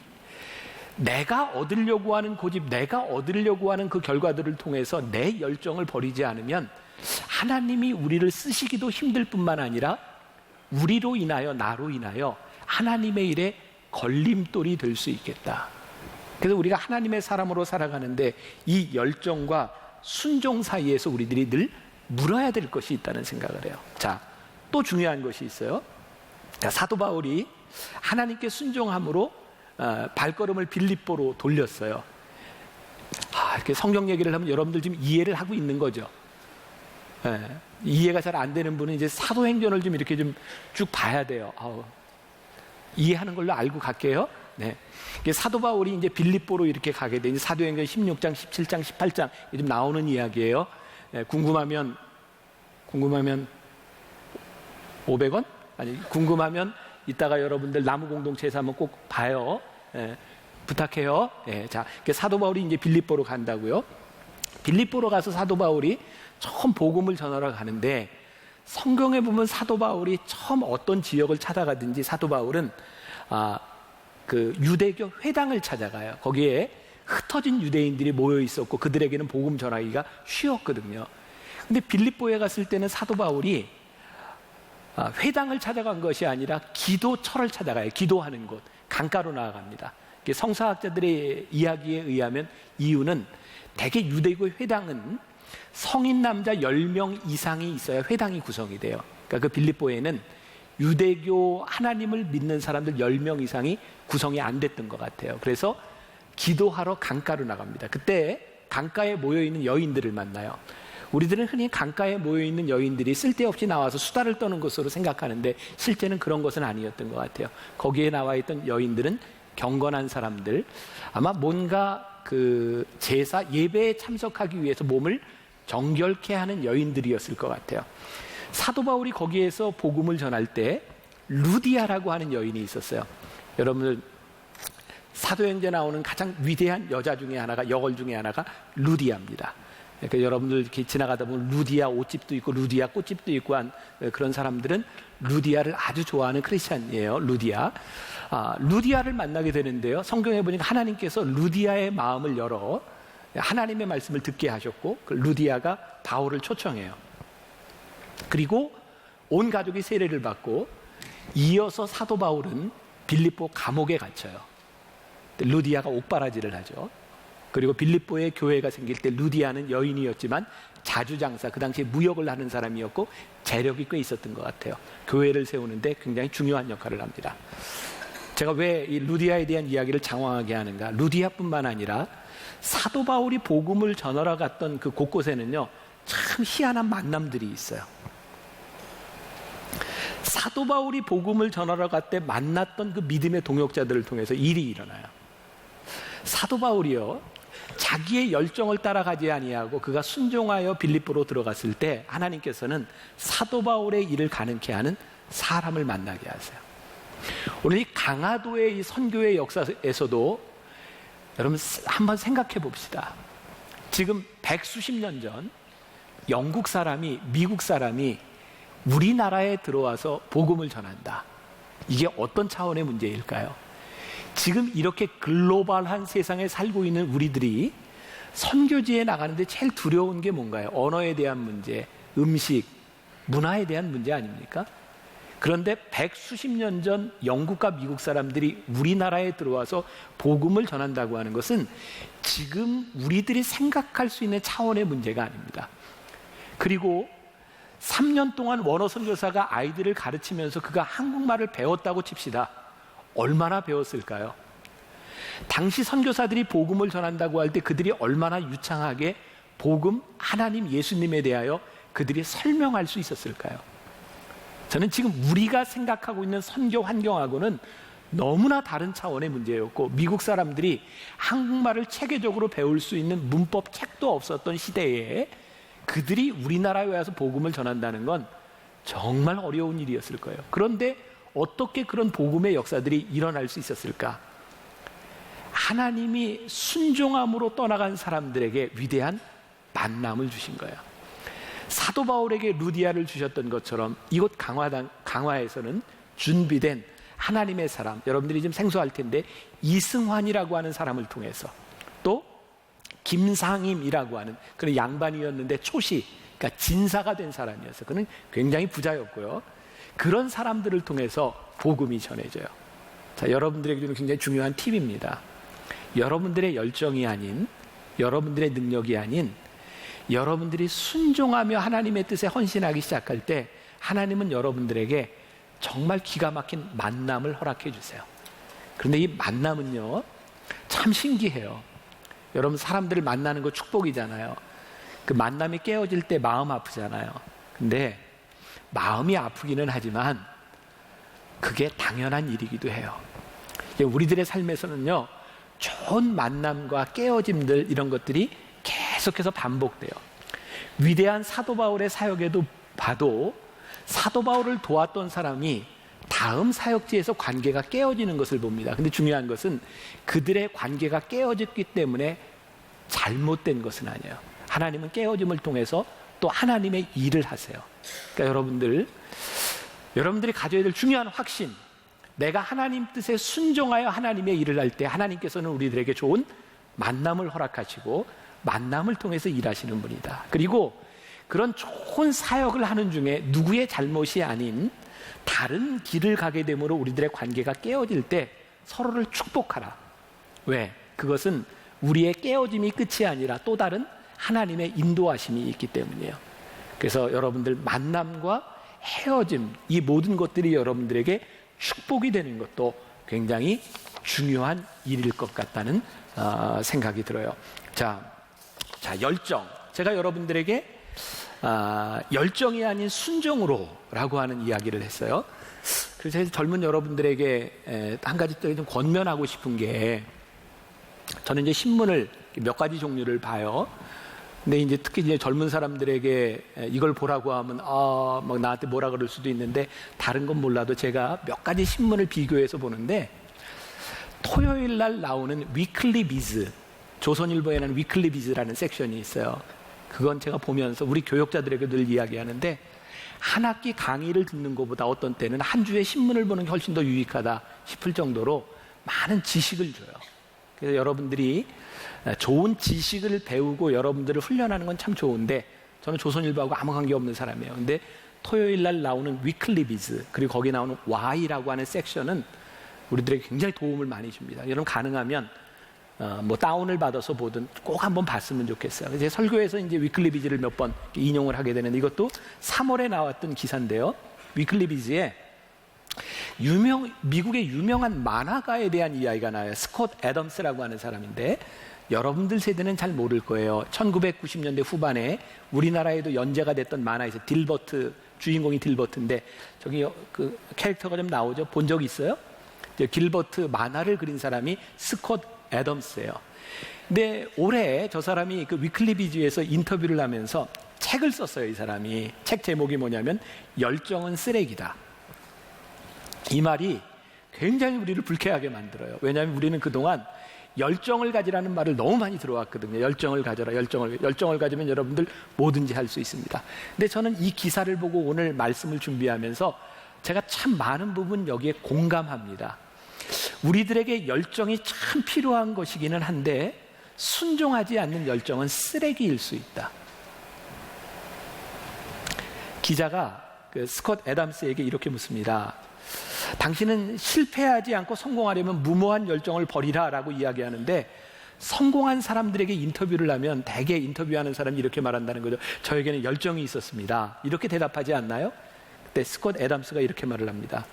내가 얻으려고 하는 고집, 내가 얻으려고 하는 그 결과들을 통해서 내 열정을 버리지 않으면 하나님이 우리를 쓰시기도 힘들 뿐만 아니라 우리로 인하여, 나로 인하여 하나님의 일에 걸림돌이 될 수 있겠다. 그래서 우리가 하나님의 사람으로 살아가는데 이 열정과 순종 사이에서 우리들이 늘 물어야 될 것이 있다는 생각을 해요. 자, 또 중요한 것이 있어요. 사도 바울이 하나님께 순종함으로 발걸음을 빌립보로 돌렸어요. 이렇게 성경 얘기를 하면 여러분들 지금 이해를 하고 있는 거죠. 이해가 잘 안 되는 분은 이제 사도행전을 좀 이렇게 좀 쭉 봐야 돼요. 이해하는 걸로 알고 갈게요. 네. 사도 바울이 이제 빌립보로 이렇게 가게 돼. 이제 사도행전 16장, 17장, 18장 좀 나오는 이야기예요. 궁금하면 500원? 아니, 궁금하면 이따가 여러분들 나무 공동체에서 한번 꼭 봐요. 부탁해요. 자, 사도 바울이 이제 빌립보로 간다고요. 빌립보로 가서 사도 바울이 처음 복음을 전하러 가는데 성경에 보면 사도 바울이 처음 어떤 지역을 찾아가든지 사도 바울은 그 유대교 회당을 찾아가요. 거기에 흩어진 유대인들이 모여 있었고 그들에게는 복음 전하기가 쉬웠거든요. 근데 빌립보에 갔을 때는 사도 바울이 회당을 찾아간 것이 아니라 기도처를 찾아가요. 기도하는 곳, 강가로 나아갑니다. 성서학자들의 이야기에 의하면 이유는 대개 유대교 회당은 성인 남자 10명 이상이 있어야 회당이 구성이 돼요. 그러니까 그 빌립보에는 유대교 하나님을 믿는 사람들 10명 이상이 구성이 안 됐던 것 같아요. 그래서 기도하러 강가로 나갑니다. 그때 강가에 모여있는 여인들을 만나요. 우리들은 흔히 강가에 모여있는 여인들이 쓸데없이 나와서 수다를 떠는 것으로 생각하는데 실제는 그런 것은 아니었던 것 같아요. 거기에 나와 있던 여인들은 경건한 사람들, 아마 뭔가 그 제사 예배에 참석하기 위해서 몸을 정결케 하는 여인들이었을 것 같아요. 사도 바울이 거기에서 복음을 전할 때 루디아라고 하는 여인이 있었어요. 여러분들 사도행전에 나오는 가장 위대한 여자 중에 하나가, 여걸 중에 하나가 루디아입니다. 그러니까 여러분들 이렇게 지나가다 보면 루디아 옷집도 있고 루디아 꽃집도 있고 한 그런 사람들은 루디아를 아주 좋아하는 크리스찬이에요. 루디아를 만나게 되는데요. 성경에 보니까 하나님께서 루디아의 마음을 열어 하나님의 말씀을 듣게 하셨고 그 루디아가 바울을 초청해요. 그리고 온 가족이 세례를 받고 이어서 사도 바울은 빌립보 감옥에 갇혀요. 루디아가 옥바라지를 하죠. 그리고 빌립보에 교회가 생길 때 루디아는 여인이었지만 자주장사, 그 당시에 무역을 하는 사람이었고 재력이 꽤 있었던 것 같아요. 교회를 세우는데 굉장히 중요한 역할을 합니다. 제가 왜 이 루디아에 대한 이야기를 장황하게 하는가? 루디아뿐만 아니라 사도 바울이 복음을 전하러 갔던 그 곳곳에는요, 참 희한한 만남들이 있어요. 사도 바울이 복음을 전하러 갈 때 만났던 그 믿음의 동역자들을 통해서 일이 일어나요. 사도 바울이요, 자기의 열정을 따라가지 아니하고 그가 순종하여 빌립보로 들어갔을 때 하나님께서는 사도 바울의 일을 가능케 하는 사람을 만나게 하세요. 오늘 이 강화도의 이 선교의 역사에서도 여러분 한번 생각해 봅시다. 지금 100수십 년 전 영국 사람이, 미국 사람이 우리나라에 들어와서 복음을 전한다. 이게 어떤 차원의 문제일까요? 지금 이렇게 글로벌한 세상에 살고 있는 우리들이 선교지에 나가는데 제일 두려운 게 뭔가요? 언어에 대한 문제, 음식, 문화에 대한 문제 아닙니까? 그런데 100수십 년 전 영국과 미국 사람들이 우리나라에 들어와서 복음을 전한다고 하는 것은 지금 우리들이 생각할 수 있는 차원의 문제가 아닙니다. 그리고 3년 동안 원어 선교사가 아이들을 가르치면서 그가 한국말을 배웠다고 칩시다. 얼마나 배웠을까요? 당시 선교사들이 복음을 전한다고 할 때 그들이 얼마나 유창하게 복음, 하나님, 예수님에 대하여 그들이 설명할 수 있었을까요? 저는 지금 우리가 생각하고 있는 선교 환경하고는 너무나 다른 차원의 문제였고, 미국 사람들이 한국말을 체계적으로 배울 수 있는 문법 책도 없었던 시대에 그들이 우리나라에 와서 복음을 전한다는 건 정말 어려운 일이었을 거예요. 그런데 어떻게 그런 복음의 역사들이 일어날 수 있었을까? 하나님이 순종함으로 떠나간 사람들에게 위대한 만남을 주신 거예요. 사도 바울에게 루디아를 주셨던 것처럼 이곳 강화에서는 준비된 하나님의 사람, 여러분들이 좀 생소할 텐데 이승환이라고 하는 사람을 통해서, 또 김상임이라고 하는 그런 양반이었는데 초시, 그러니까 진사가 된 사람이었어요. 그는 굉장히 부자였고요. 그런 사람들을 통해서 복음이 전해져요. 자, 여러분들에게는 굉장히 중요한 팁입니다. 여러분들의 열정이 아닌, 여러분들의 능력이 아닌, 여러분들이 순종하며 하나님의 뜻에 헌신하기 시작할 때 하나님은 여러분들에게 정말 기가 막힌 만남을 허락해 주세요. 그런데 이 만남은요, 참 신기해요. 여러분, 사람들을 만나는 거 축복이잖아요. 그 만남이 깨어질 때 마음 아프잖아요. 근데 마음이 아프기는 하지만 그게 당연한 일이기도 해요. 우리들의 삶에서는요, 좋은 만남과 깨어짐들, 이런 것들이 계속해서 반복돼요. 위대한 사도 바울의 사역에도 봐도 사도 바울을 도왔던 사람이 다음 사역지에서 관계가 깨어지는 것을 봅니다. 근데 중요한 것은 그들의 관계가 깨어졌기 때문에 잘못된 것은 아니에요. 하나님은 깨어짐을 통해서 또 하나님의 일을 하세요. 그러니까 여러분들이 가져야 될 중요한 확신, 내가 하나님 뜻에 순종하여 하나님의 일을 할 때 하나님께서는 우리들에게 좋은 만남을 허락하시고 만남을 통해서 일하시는 분이다. 그리고 그런 좋은 사역을 하는 중에 누구의 잘못이 아닌 다른 길을 가게 되므로 우리들의 관계가 깨어질 때 서로를 축복하라. 왜? 그것은 우리의 깨어짐이 끝이 아니라 또 다른 하나님의 인도하심이 있기 때문이에요. 그래서 여러분들 만남과 헤어짐, 이 모든 것들이 여러분들에게 축복이 되는 것도 굉장히 중요한 일일 것 같다는 생각이 들어요. 자, 열정. 제가 여러분들에게 열정이 아닌 순종으로라고 하는 이야기를 했어요. 그래서 젊은 여러분들에게 한 가지 좀 권면하고 싶은 게, 저는 이제 신문을 몇 가지 종류를 봐요. 근데 이제 특히 이제 젊은 사람들에게 이걸 보라고 하면 막 나한테 뭐라 그럴 수도 있는데, 다른 건 몰라도 제가 몇 가지 신문을 비교해서 보는데, 토요일 날 나오는 위클리 비즈, 조선일보에 나오는 위클리 비즈라는 섹션이 있어요. 그건 제가 보면서 우리 교역자들에게 늘 이야기하는데, 한 학기 강의를 듣는 것보다 어떤 때는 한 주에 신문을 보는 게 훨씬 더 유익하다 싶을 정도로 많은 지식을 줘요. 그래서 여러분들이 좋은 지식을 배우고 여러분들을 훈련하는 건 참 좋은데, 저는 조선일보하고 아무 관계없는 사람이에요. 근데 토요일 날 나오는 위클리 비즈, 그리고 거기 나오는 Y라고 하는 섹션은 우리들에게 굉장히 도움을 많이 줍니다. 여러분 가능하면 뭐 다운을 받아서 보든 꼭 한번 봤으면 좋겠어요. 제 설교에서 이제 위클리 비즈를 몇 번 인용을 하게 되는데, 이것도 3월에 나왔던 기사인데요. 위클리 비즈에 미국의 유명한 만화가에 대한 이야기가 나와요. 스콧 애덤스라고 하는 사람인데, 여러분들 세대는 잘 모를 거예요. 1990년대 후반에 우리나라에도 연재가 됐던 만화에서 딜버트, 주인공이 딜버트인데, 저기 그 캐릭터가 좀 나오죠? 본 적 있어요? 길버트 만화를 그린 사람이 스콧 애덤스예요. 근데 올해 저 사람이 그 위클리 비즈에서 인터뷰를 하면서 책을 썼어요. 이 사람이 책 제목이 뭐냐면 열정은 쓰레기다. 이 말이 굉장히 우리를 불쾌하게 만들어요. 왜냐하면 우리는 그동안 열정을 가지라는 말을 너무 많이 들어왔거든요. 열정을 가져라, 열정을 가지면 여러분들 뭐든지 할 수 있습니다. 근데 저는 이 기사를 보고 오늘 말씀을 준비하면서 제가 참 많은 부분 여기에 공감합니다. 우리들에게 열정이 참 필요한 것이기는 한데, 순종하지 않는 열정은 쓰레기일 수 있다. 기자가 그 스콧 애덤스에게 이렇게 묻습니다. 당신은 실패하지 않고 성공하려면 무모한 열정을 버리라 라고 이야기하는데, 성공한 사람들에게 인터뷰를 하면 대개 인터뷰하는 사람이 이렇게 말한다는 거죠. 저에게는 열정이 있었습니다. 이렇게 대답하지 않나요? 그때 스콧 애덤스가 이렇게 말을 합니다.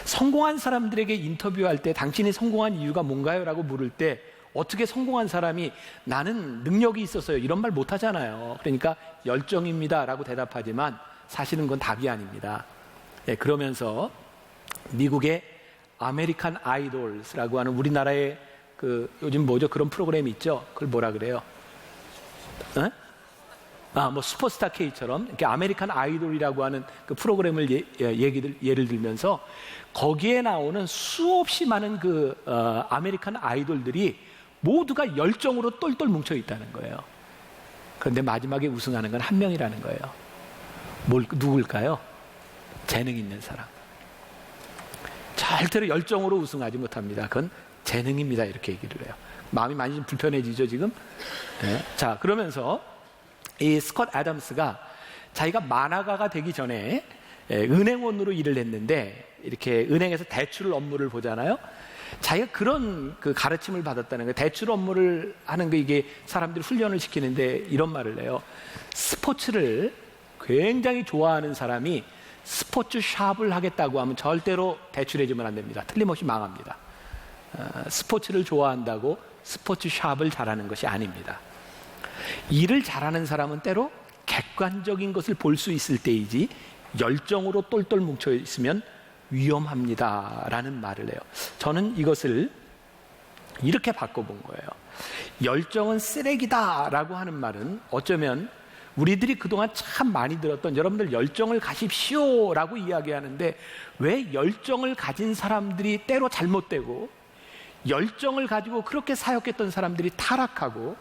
성공한 사람들에게 인터뷰할 때 당신이 성공한 이유가 뭔가요? 라고 물을 때 어떻게 성공한 사람이 나는 능력이 있었어요 이런 말 못하잖아요. 그러니까 열정입니다 라고 대답하지만 사실은 그건 답이 아닙니다. 그러면서 미국의 아메리칸 아이돌스라고 하는 우리나라의 그 요즘 뭐죠? 그런 프로그램이 있죠. 그걸 뭐라 그래요? 뭐 슈퍼스타 K처럼 이렇게 아메리칸 아이돌이라고 하는 그 프로그램을 예를 들면서 거기에 나오는 수없이 많은 그 아메리칸 아이돌들이 모두가 열정으로 똘똘 뭉쳐 있다는 거예요. 그런데 마지막에 우승하는 건 한 명이라는 거예요. 누굴까요? 재능 있는 사람. 절대로 열정으로 우승하지 못합니다. 그건 재능입니다. 이렇게 얘기를 해요. 마음이 많이 좀 불편해지죠 지금? 네. 자, 그러면서 이 스콧 애덤스가 자기가 만화가가 되기 전에 은행원으로 일을 했는데, 이렇게 은행에서 대출 업무를 보잖아요. 자기가 그런 그 가르침을 받았다는 거예요. 대출 업무를 하는 게 이게 사람들이 훈련을 시키는데 이런 말을 해요. 스포츠를 굉장히 좋아하는 사람이 스포츠 샵을 하겠다고 하면 절대로 대출해주면 안 됩니다. 틀림없이 망합니다. 스포츠를 좋아한다고 스포츠 샵을 잘하는 것이 아닙니다. 일을 잘하는 사람은 때로 객관적인 것을 볼 수 있을 때이지 열정으로 똘똘 뭉쳐 있으면 위험합니다라는 말을 해요. 저는 이것을 이렇게 바꿔본 거예요. 열정은 쓰레기다라고 하는 말은 어쩌면 우리들이 그동안 참 많이 들었던 여러분들 열정을 가십시오라고 이야기하는데, 왜 열정을 가진 사람들이 때로 잘못되고 열정을 가지고 그렇게 사역했던 사람들이 타락하고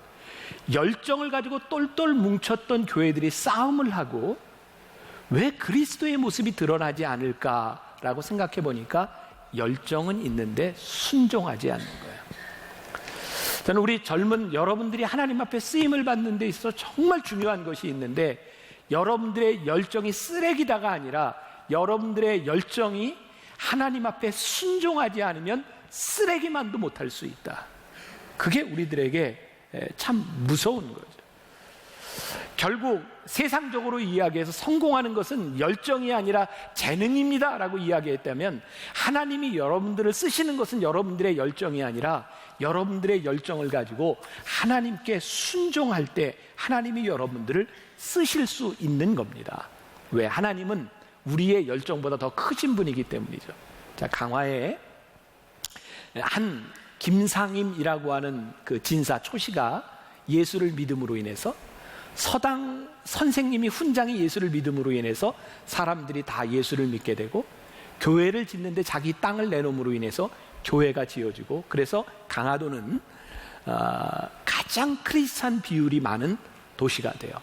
열정을 가지고 똘똘 뭉쳤던 교회들이 싸움을 하고 왜 그리스도의 모습이 드러나지 않을까라고 생각해 보니까 열정은 있는데 순종하지 않는 거예요. 저는 우리 젊은 여러분들이 하나님 앞에 쓰임을 받는 데 있어서 정말 중요한 것이 있는데, 여러분들의 열정이 쓰레기다가 아니라 여러분들의 열정이 하나님 앞에 순종하지 않으면 쓰레기만도 못할 수 있다. 그게 우리들에게 참 무서운 거죠. 결국 세상적으로 이야기해서 성공하는 것은 열정이 아니라 재능입니다 라고 이야기했다면, 하나님이 여러분들을 쓰시는 것은 여러분들의 열정이 아니라 여러분들의 열정을 가지고 하나님께 순종할 때 하나님이 여러분들을 쓰실 수 있는 겁니다. 왜? 하나님은 우리의 열정보다 더 크신 분이기 때문이죠. 자, 강화에 한 김상임이라고 하는 그 진사 초시가 예수를 믿음으로 인해서, 서당 선생님이 훈장이 예수를 믿음으로 인해서 사람들이 다 예수를 믿게 되고, 교회를 짓는데 자기 땅을 내놓음으로 인해서 교회가 지어지고, 그래서 강화도는 가장 크리스찬 비율이 많은 도시가 돼요.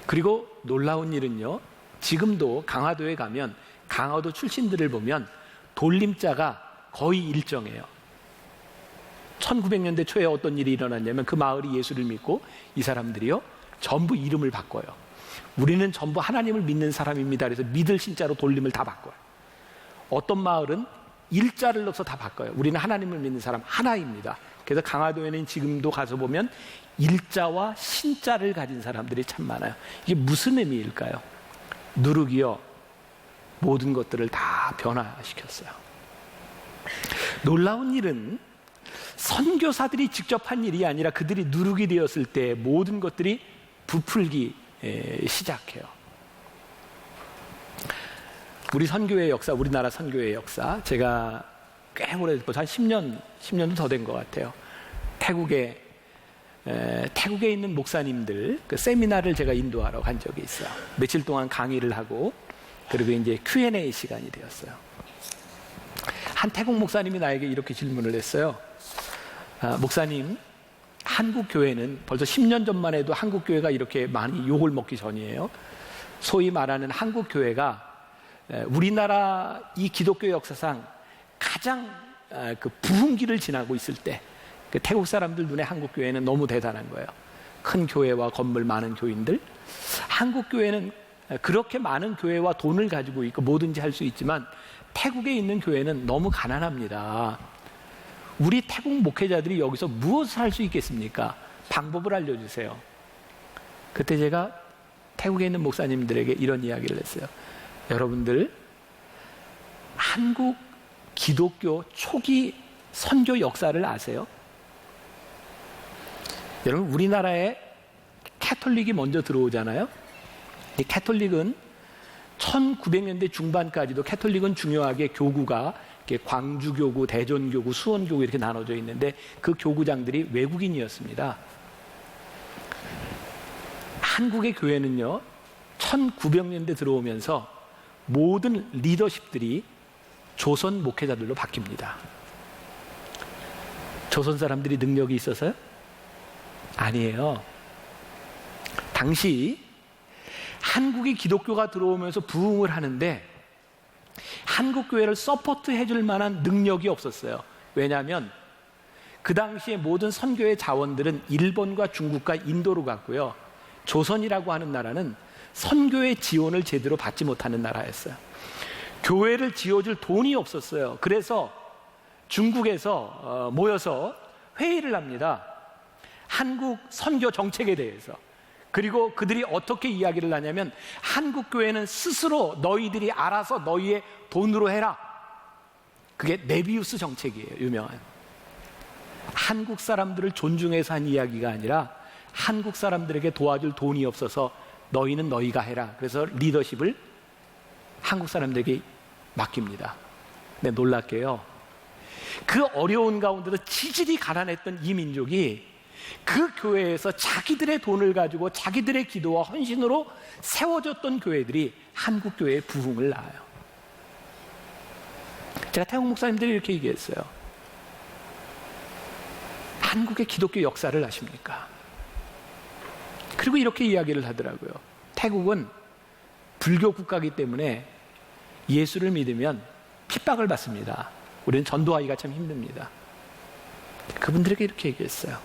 그리고 놀라운 일은요, 지금도 강화도에 가면 강화도 출신들을 보면 돌림자가 거의 일정해요. 1900년대 초에 어떤 일이 일어났냐면, 그 마을이 예수를 믿고 이 사람들이요 전부 이름을 바꿔요. 우리는 전부 하나님을 믿는 사람입니다. 그래서 믿을 신자로 돌림을 다 바꿔요. 어떤 마을은 일자를 넣어서 다 바꿔요. 우리는 하나님을 믿는 사람 하나입니다. 그래서 강화도에는 지금도 가서 보면 일자와 신자를 가진 사람들이 참 많아요. 이게 무슨 의미일까요? 누룩이요 모든 것들을 다 변화시켰어요. 놀라운 일은 선교사들이 직접 한 일이 아니라 그들이 누룩이 되었을 때 모든 것들이 부풀기 시작해요. 우리 선교의 역사, 우리나라 선교의 역사, 제가 꽤 오래, 한 10년도 더 된 것 같아요. 태국에 있는 목사님들 그 세미나를 제가 인도하러 간 적이 있어요. 며칠 동안 강의를 하고, 그리고 이제 Q&A 시간이 되었어요. 한 태국 목사님이 나에게 이렇게 질문을 했어요. 목사님, 한국 교회는 벌써 10년 전만 해도 한국 교회가 이렇게 많이 욕을 먹기 전이에요. 소위 말하는 한국 교회가 우리나라 이 기독교 역사상 가장 그 부흥기를 지나고 있을 때, 그 태국 사람들 눈에 한국 교회는 너무 대단한 거예요. 큰 교회와 건물 많은 교인들. 한국 교회는 그렇게 많은 교회와 돈을 가지고 있고 뭐든지 할 수 있지만, 태국에 있는 교회는 너무 가난합니다. 우리 태국 목회자들이 여기서 무엇을 할 수 있겠습니까? 방법을 알려주세요. 그때 제가 태국에 있는 목사님들에게 이런 이야기를 했어요. 여러분들, 한국 기독교 초기 선교 역사를 아세요? 여러분, 우리나라에 캐톨릭이 먼저 들어오잖아요. 이 캐톨릭은 1900년대 중반까지도 캐톨릭은 중요하게 교구가 광주교구, 대전교구, 수원교구 이렇게 나눠져 있는데, 그 교구장들이 외국인이었습니다. 한국의 교회는요 1900년대 들어오면서 모든 리더십들이 조선 목회자들로 바뀝니다. 조선 사람들이 능력이 있어서요? 아니에요. 당시 한국이 기독교가 들어오면서 부흥을 하는데 한국 교회를 서포트 해줄 만한 능력이 없었어요. 왜냐하면 그 당시에 모든 선교의 자원들은 일본과 중국과 인도로 갔고요. 조선이라고 하는 나라는 선교의 지원을 제대로 받지 못하는 나라였어요. 교회를 지어줄 돈이 없었어요. 그래서 중국에서 모여서 회의를 합니다. 한국 선교 정책에 대해서. 그리고 그들이 어떻게 이야기를 하냐면, 한국 교회는 스스로 너희들이 알아서 너희의 돈으로 해라. 그게 네비우스 정책이에요. 유명한. 한국 사람들을 존중해서 한 이야기가 아니라 한국 사람들에게 도와줄 돈이 없어서 너희는 너희가 해라. 그래서 리더십을 한국 사람들에게 맡깁니다. 근데 놀랍게요, 그 어려운 가운데도 지질이 가난했던 이 민족이 그 교회에서 자기들의 돈을 가지고 자기들의 기도와 헌신으로 세워졌던 교회들이 한국 교회의 부흥을 낳아요. 제가 태국 목사님들이 이렇게 얘기했어요. 한국의 기독교 역사를 아십니까? 그리고 이렇게 이야기를 하더라고요. 태국은 불교 국가이기 때문에 예수를 믿으면 핍박을 받습니다. 우리는 전도하기가 참 힘듭니다. 그분들에게 이렇게 얘기했어요.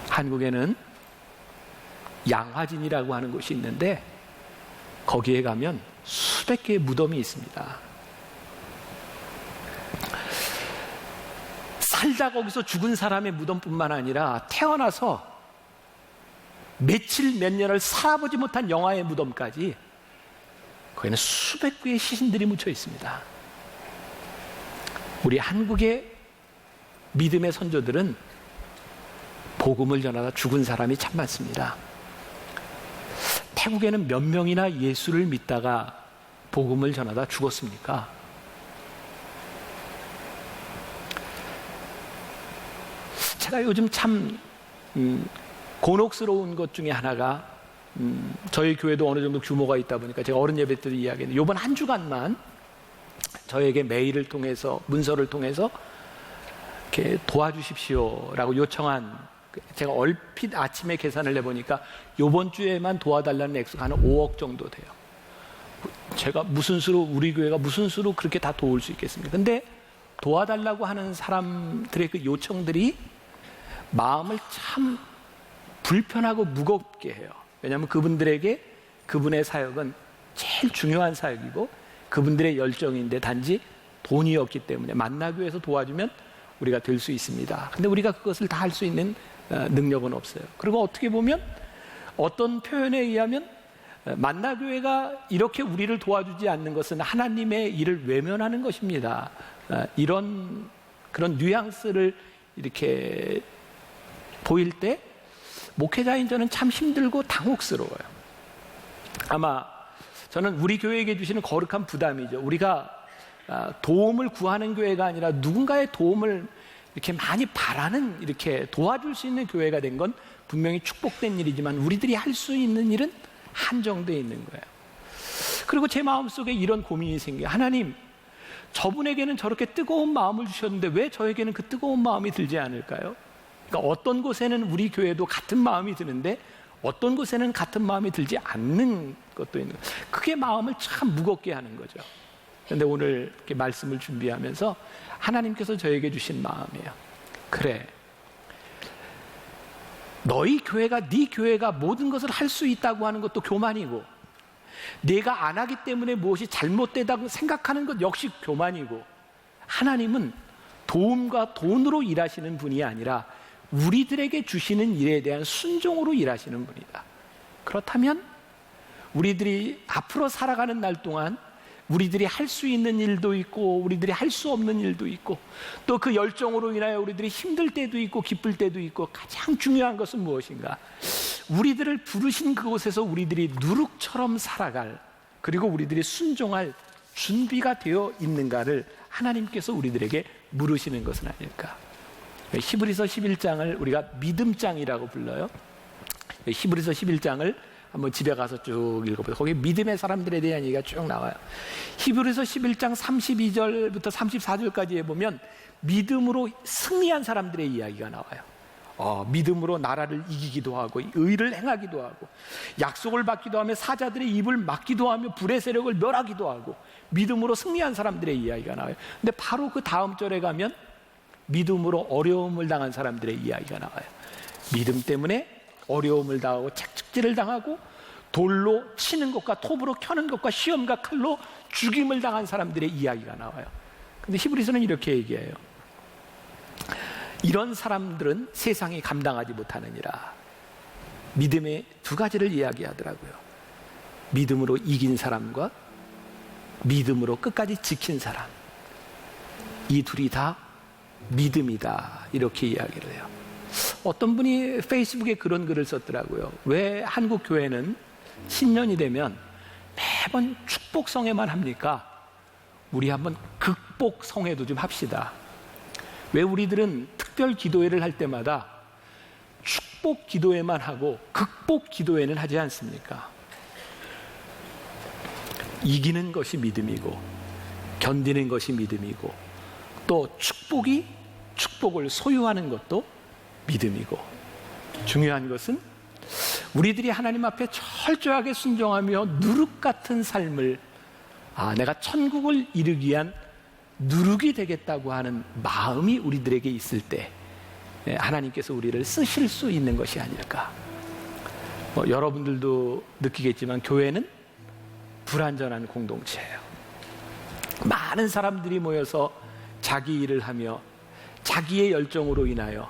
한국에는 양화진이라고 하는 곳이 있는데 거기에 가면 수백 개의 무덤이 있습니다. 살다 거기서 죽은 사람의 무덤뿐만 아니라 태어나서 며칠 몇 년을 살아보지 못한 영아의 무덤까지 거기는 수백 개의 시신들이 묻혀 있습니다. 우리 한국의 믿음의 선조들은 복음을 전하다 죽은 사람이 참 많습니다. 태국에는 몇 명이나 예수를 믿다가 복음을 전하다 죽었습니까? 제가 요즘 참 곤혹스러운 것 중에 하나가 저희 교회도 어느 정도 규모가 있다 보니까 제가 어른 예배 때도 이야기했는데 이번 한 주간만 저에게 메일을 통해서 문서를 통해서 이렇게 도와주십시오라고 요청한, 제가 얼핏 아침에 계산을 해보니까 이번 주에만 도와달라는 액수가 한 5억 정도 돼요. 제가 무슨 수로, 우리 교회가 무슨 수로 그렇게 다 도울 수 있겠습니까? 근데 도와달라고 하는 사람들의 그 요청들이 마음을 참 불편하고 무겁게 해요. 왜냐하면 그분들에게 그분의 사역은 제일 중요한 사역이고 그분들의 열정인데 단지 돈이 없기 때문에 만나교회에서 도와주면 우리가 될 수 있습니다. 근데 우리가 그것을 다 할 수 있는 능력은 없어요. 그리고 어떻게 보면 어떤 표현에 의하면 만나교회가 이렇게 우리를 도와주지 않는 것은 하나님의 일을 외면하는 것입니다. 이런 그런 뉘앙스를 이렇게 보일 때 목회자인 저는 참 힘들고 당혹스러워요. 아마 저는 우리 교회에게 주시는 거룩한 부담이죠. 우리가 도움을 구하는 교회가 아니라 누군가의 도움을 이렇게 많이 바라는, 이렇게 도와줄 수 있는 교회가 된 건 분명히 축복된 일이지만 우리들이 할 수 있는 일은 한정되어 있는 거예요. 그리고 제 마음속에 이런 고민이 생겨요. 하나님, 저분에게는 저렇게 뜨거운 마음을 주셨는데 왜 저에게는 그 뜨거운 마음이 들지 않을까요? 그러니까 어떤 곳에는 우리 교회도 같은 마음이 드는데 어떤 곳에는 같은 마음이 들지 않는 것도 있는 거예요. 그게 마음을 참 무겁게 하는 거죠. 그런데 오늘 이렇게 말씀을 준비하면서 하나님께서 저에게 주신 마음이에요. 그래, 너희 교회가, 네 교회가 모든 것을 할 수 있다고 하는 것도 교만이고 내가 안 하기 때문에 무엇이 잘못되다고 생각하는 것 역시 교만이고, 하나님은 도움과 돈으로 일하시는 분이 아니라 우리들에게 주시는 일에 대한 순종으로 일하시는 분이다. 그렇다면 우리들이 앞으로 살아가는 날 동안 우리들이 할 수 있는 일도 있고 우리들이 할 수 없는 일도 있고 또 그 열정으로 인하여 우리들이 힘들 때도 있고 기쁠 때도 있고, 가장 중요한 것은 무엇인가? 우리들을 부르신 그곳에서 우리들이 누룩처럼 살아갈, 그리고 우리들이 순종할 준비가 되어 있는가를 하나님께서 우리들에게 물으시는 것은 아닐까? 히브리서 11장을 우리가 믿음장이라고 불러요. 히브리서 11장을 한번 집에 가서 쭉 읽어보세요. 거기 믿음의 사람들에 대한 얘기가 쭉 나와요. 히브리서 11장 32절부터 34절까지에 보면 믿음으로 승리한 사람들의 이야기가 나와요. 믿음으로 나라를 이기기도 하고 의를 행하기도 하고 약속을 받기도 하며 사자들의 입을 막기도 하며 불의 세력을 멸하기도 하고 믿음으로 승리한 사람들의 이야기가 나와요. 근데 바로 그 다음 절에 가면 믿음으로 어려움을 당한 사람들의 이야기가 나와요. 믿음 때문에 어려움을 당하고 채찍질을 당하고 돌로 치는 것과 톱으로 켜는 것과 시험과 칼로 죽임을 당한 사람들의 이야기가 나와요. 근데 히브리서는 이렇게 얘기해요. 이런 사람들은 세상이 감당하지 못하느니라. 믿음의 두 가지를 이야기하더라고요. 믿음으로 이긴 사람과 믿음으로 끝까지 지킨 사람. 이 둘이 다 믿음이다. 이렇게 이야기를 해요. 어떤 분이 페이스북에 그런 글을 썼더라고요. 왜 한국 교회는 신년이 되면 매번 축복성회만 합니까? 우리 한번 극복성회도 좀 합시다. 왜 우리들은 특별 기도회를 할 때마다 축복 기도회만 하고 극복 기도회는 하지 않습니까? 이기는 것이 믿음이고 견디는 것이 믿음이고 또 축복을 소유하는 것도 믿음이고, 중요한 것은 우리들이 하나님 앞에 철저하게 순종하며 누룩 같은 삶을 내가 천국을 이루기 위한 누룩이 되겠다고 하는 마음이 우리들에게 있을 때 하나님께서 우리를 쓰실 수 있는 것이 아닐까. 여러분들도 느끼겠지만 교회는 불완전한 공동체예요. 많은 사람들이 모여서 자기 일을 하며 자기의 열정으로 인하여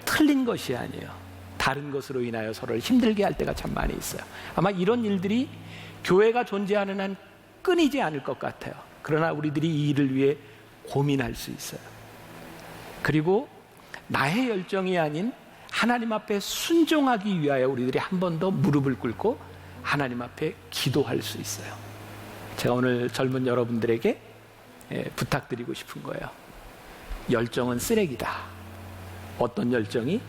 틀린 것이 아니에요. 다른 것으로 인하여 서로를 힘들게 할 때가 참 많이 있어요. 아마 이런 일들이 교회가 존재하는 한 끊이지 않을 것 같아요. 그러나 우리들이 이 일을 위해 고민할 수 있어요. 그리고 나의 열정이 아닌 하나님 앞에 순종하기 위하여 우리들이 한 번 더 무릎을 꿇고 하나님 앞에 기도할 수 있어요. 제가 오늘 젊은 여러분들에게 부탁드리고 싶은 거예요. 열정은 쓰레기다. 어떤 열정이?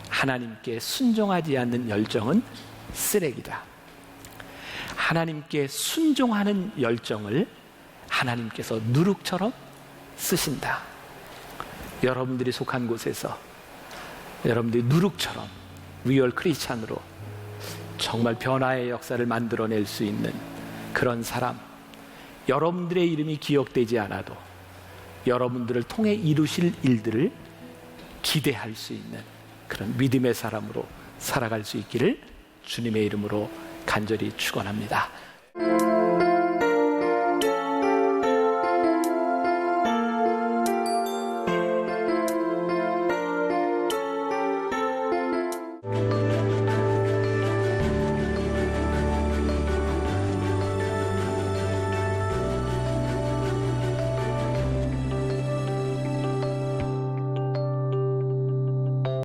하나님께 순종하지 않는 열정은 쓰레기다. 하나님께 순종하는 열정을 하나님께서 누룩처럼 쓰신다. 여러분들이 속한 곳에서 여러분들이 누룩처럼 리얼 크리스찬으로 정말 변화의 역사를 만들어낼 수 있는 그런 사람, 여러분들의 이름이 기억되지 않아도 여러분들을 통해 이루실 일들을 기대할 수 있는 그런 믿음의 사람으로 살아갈 수 있기를 주님의 이름으로 간절히 축원합니다.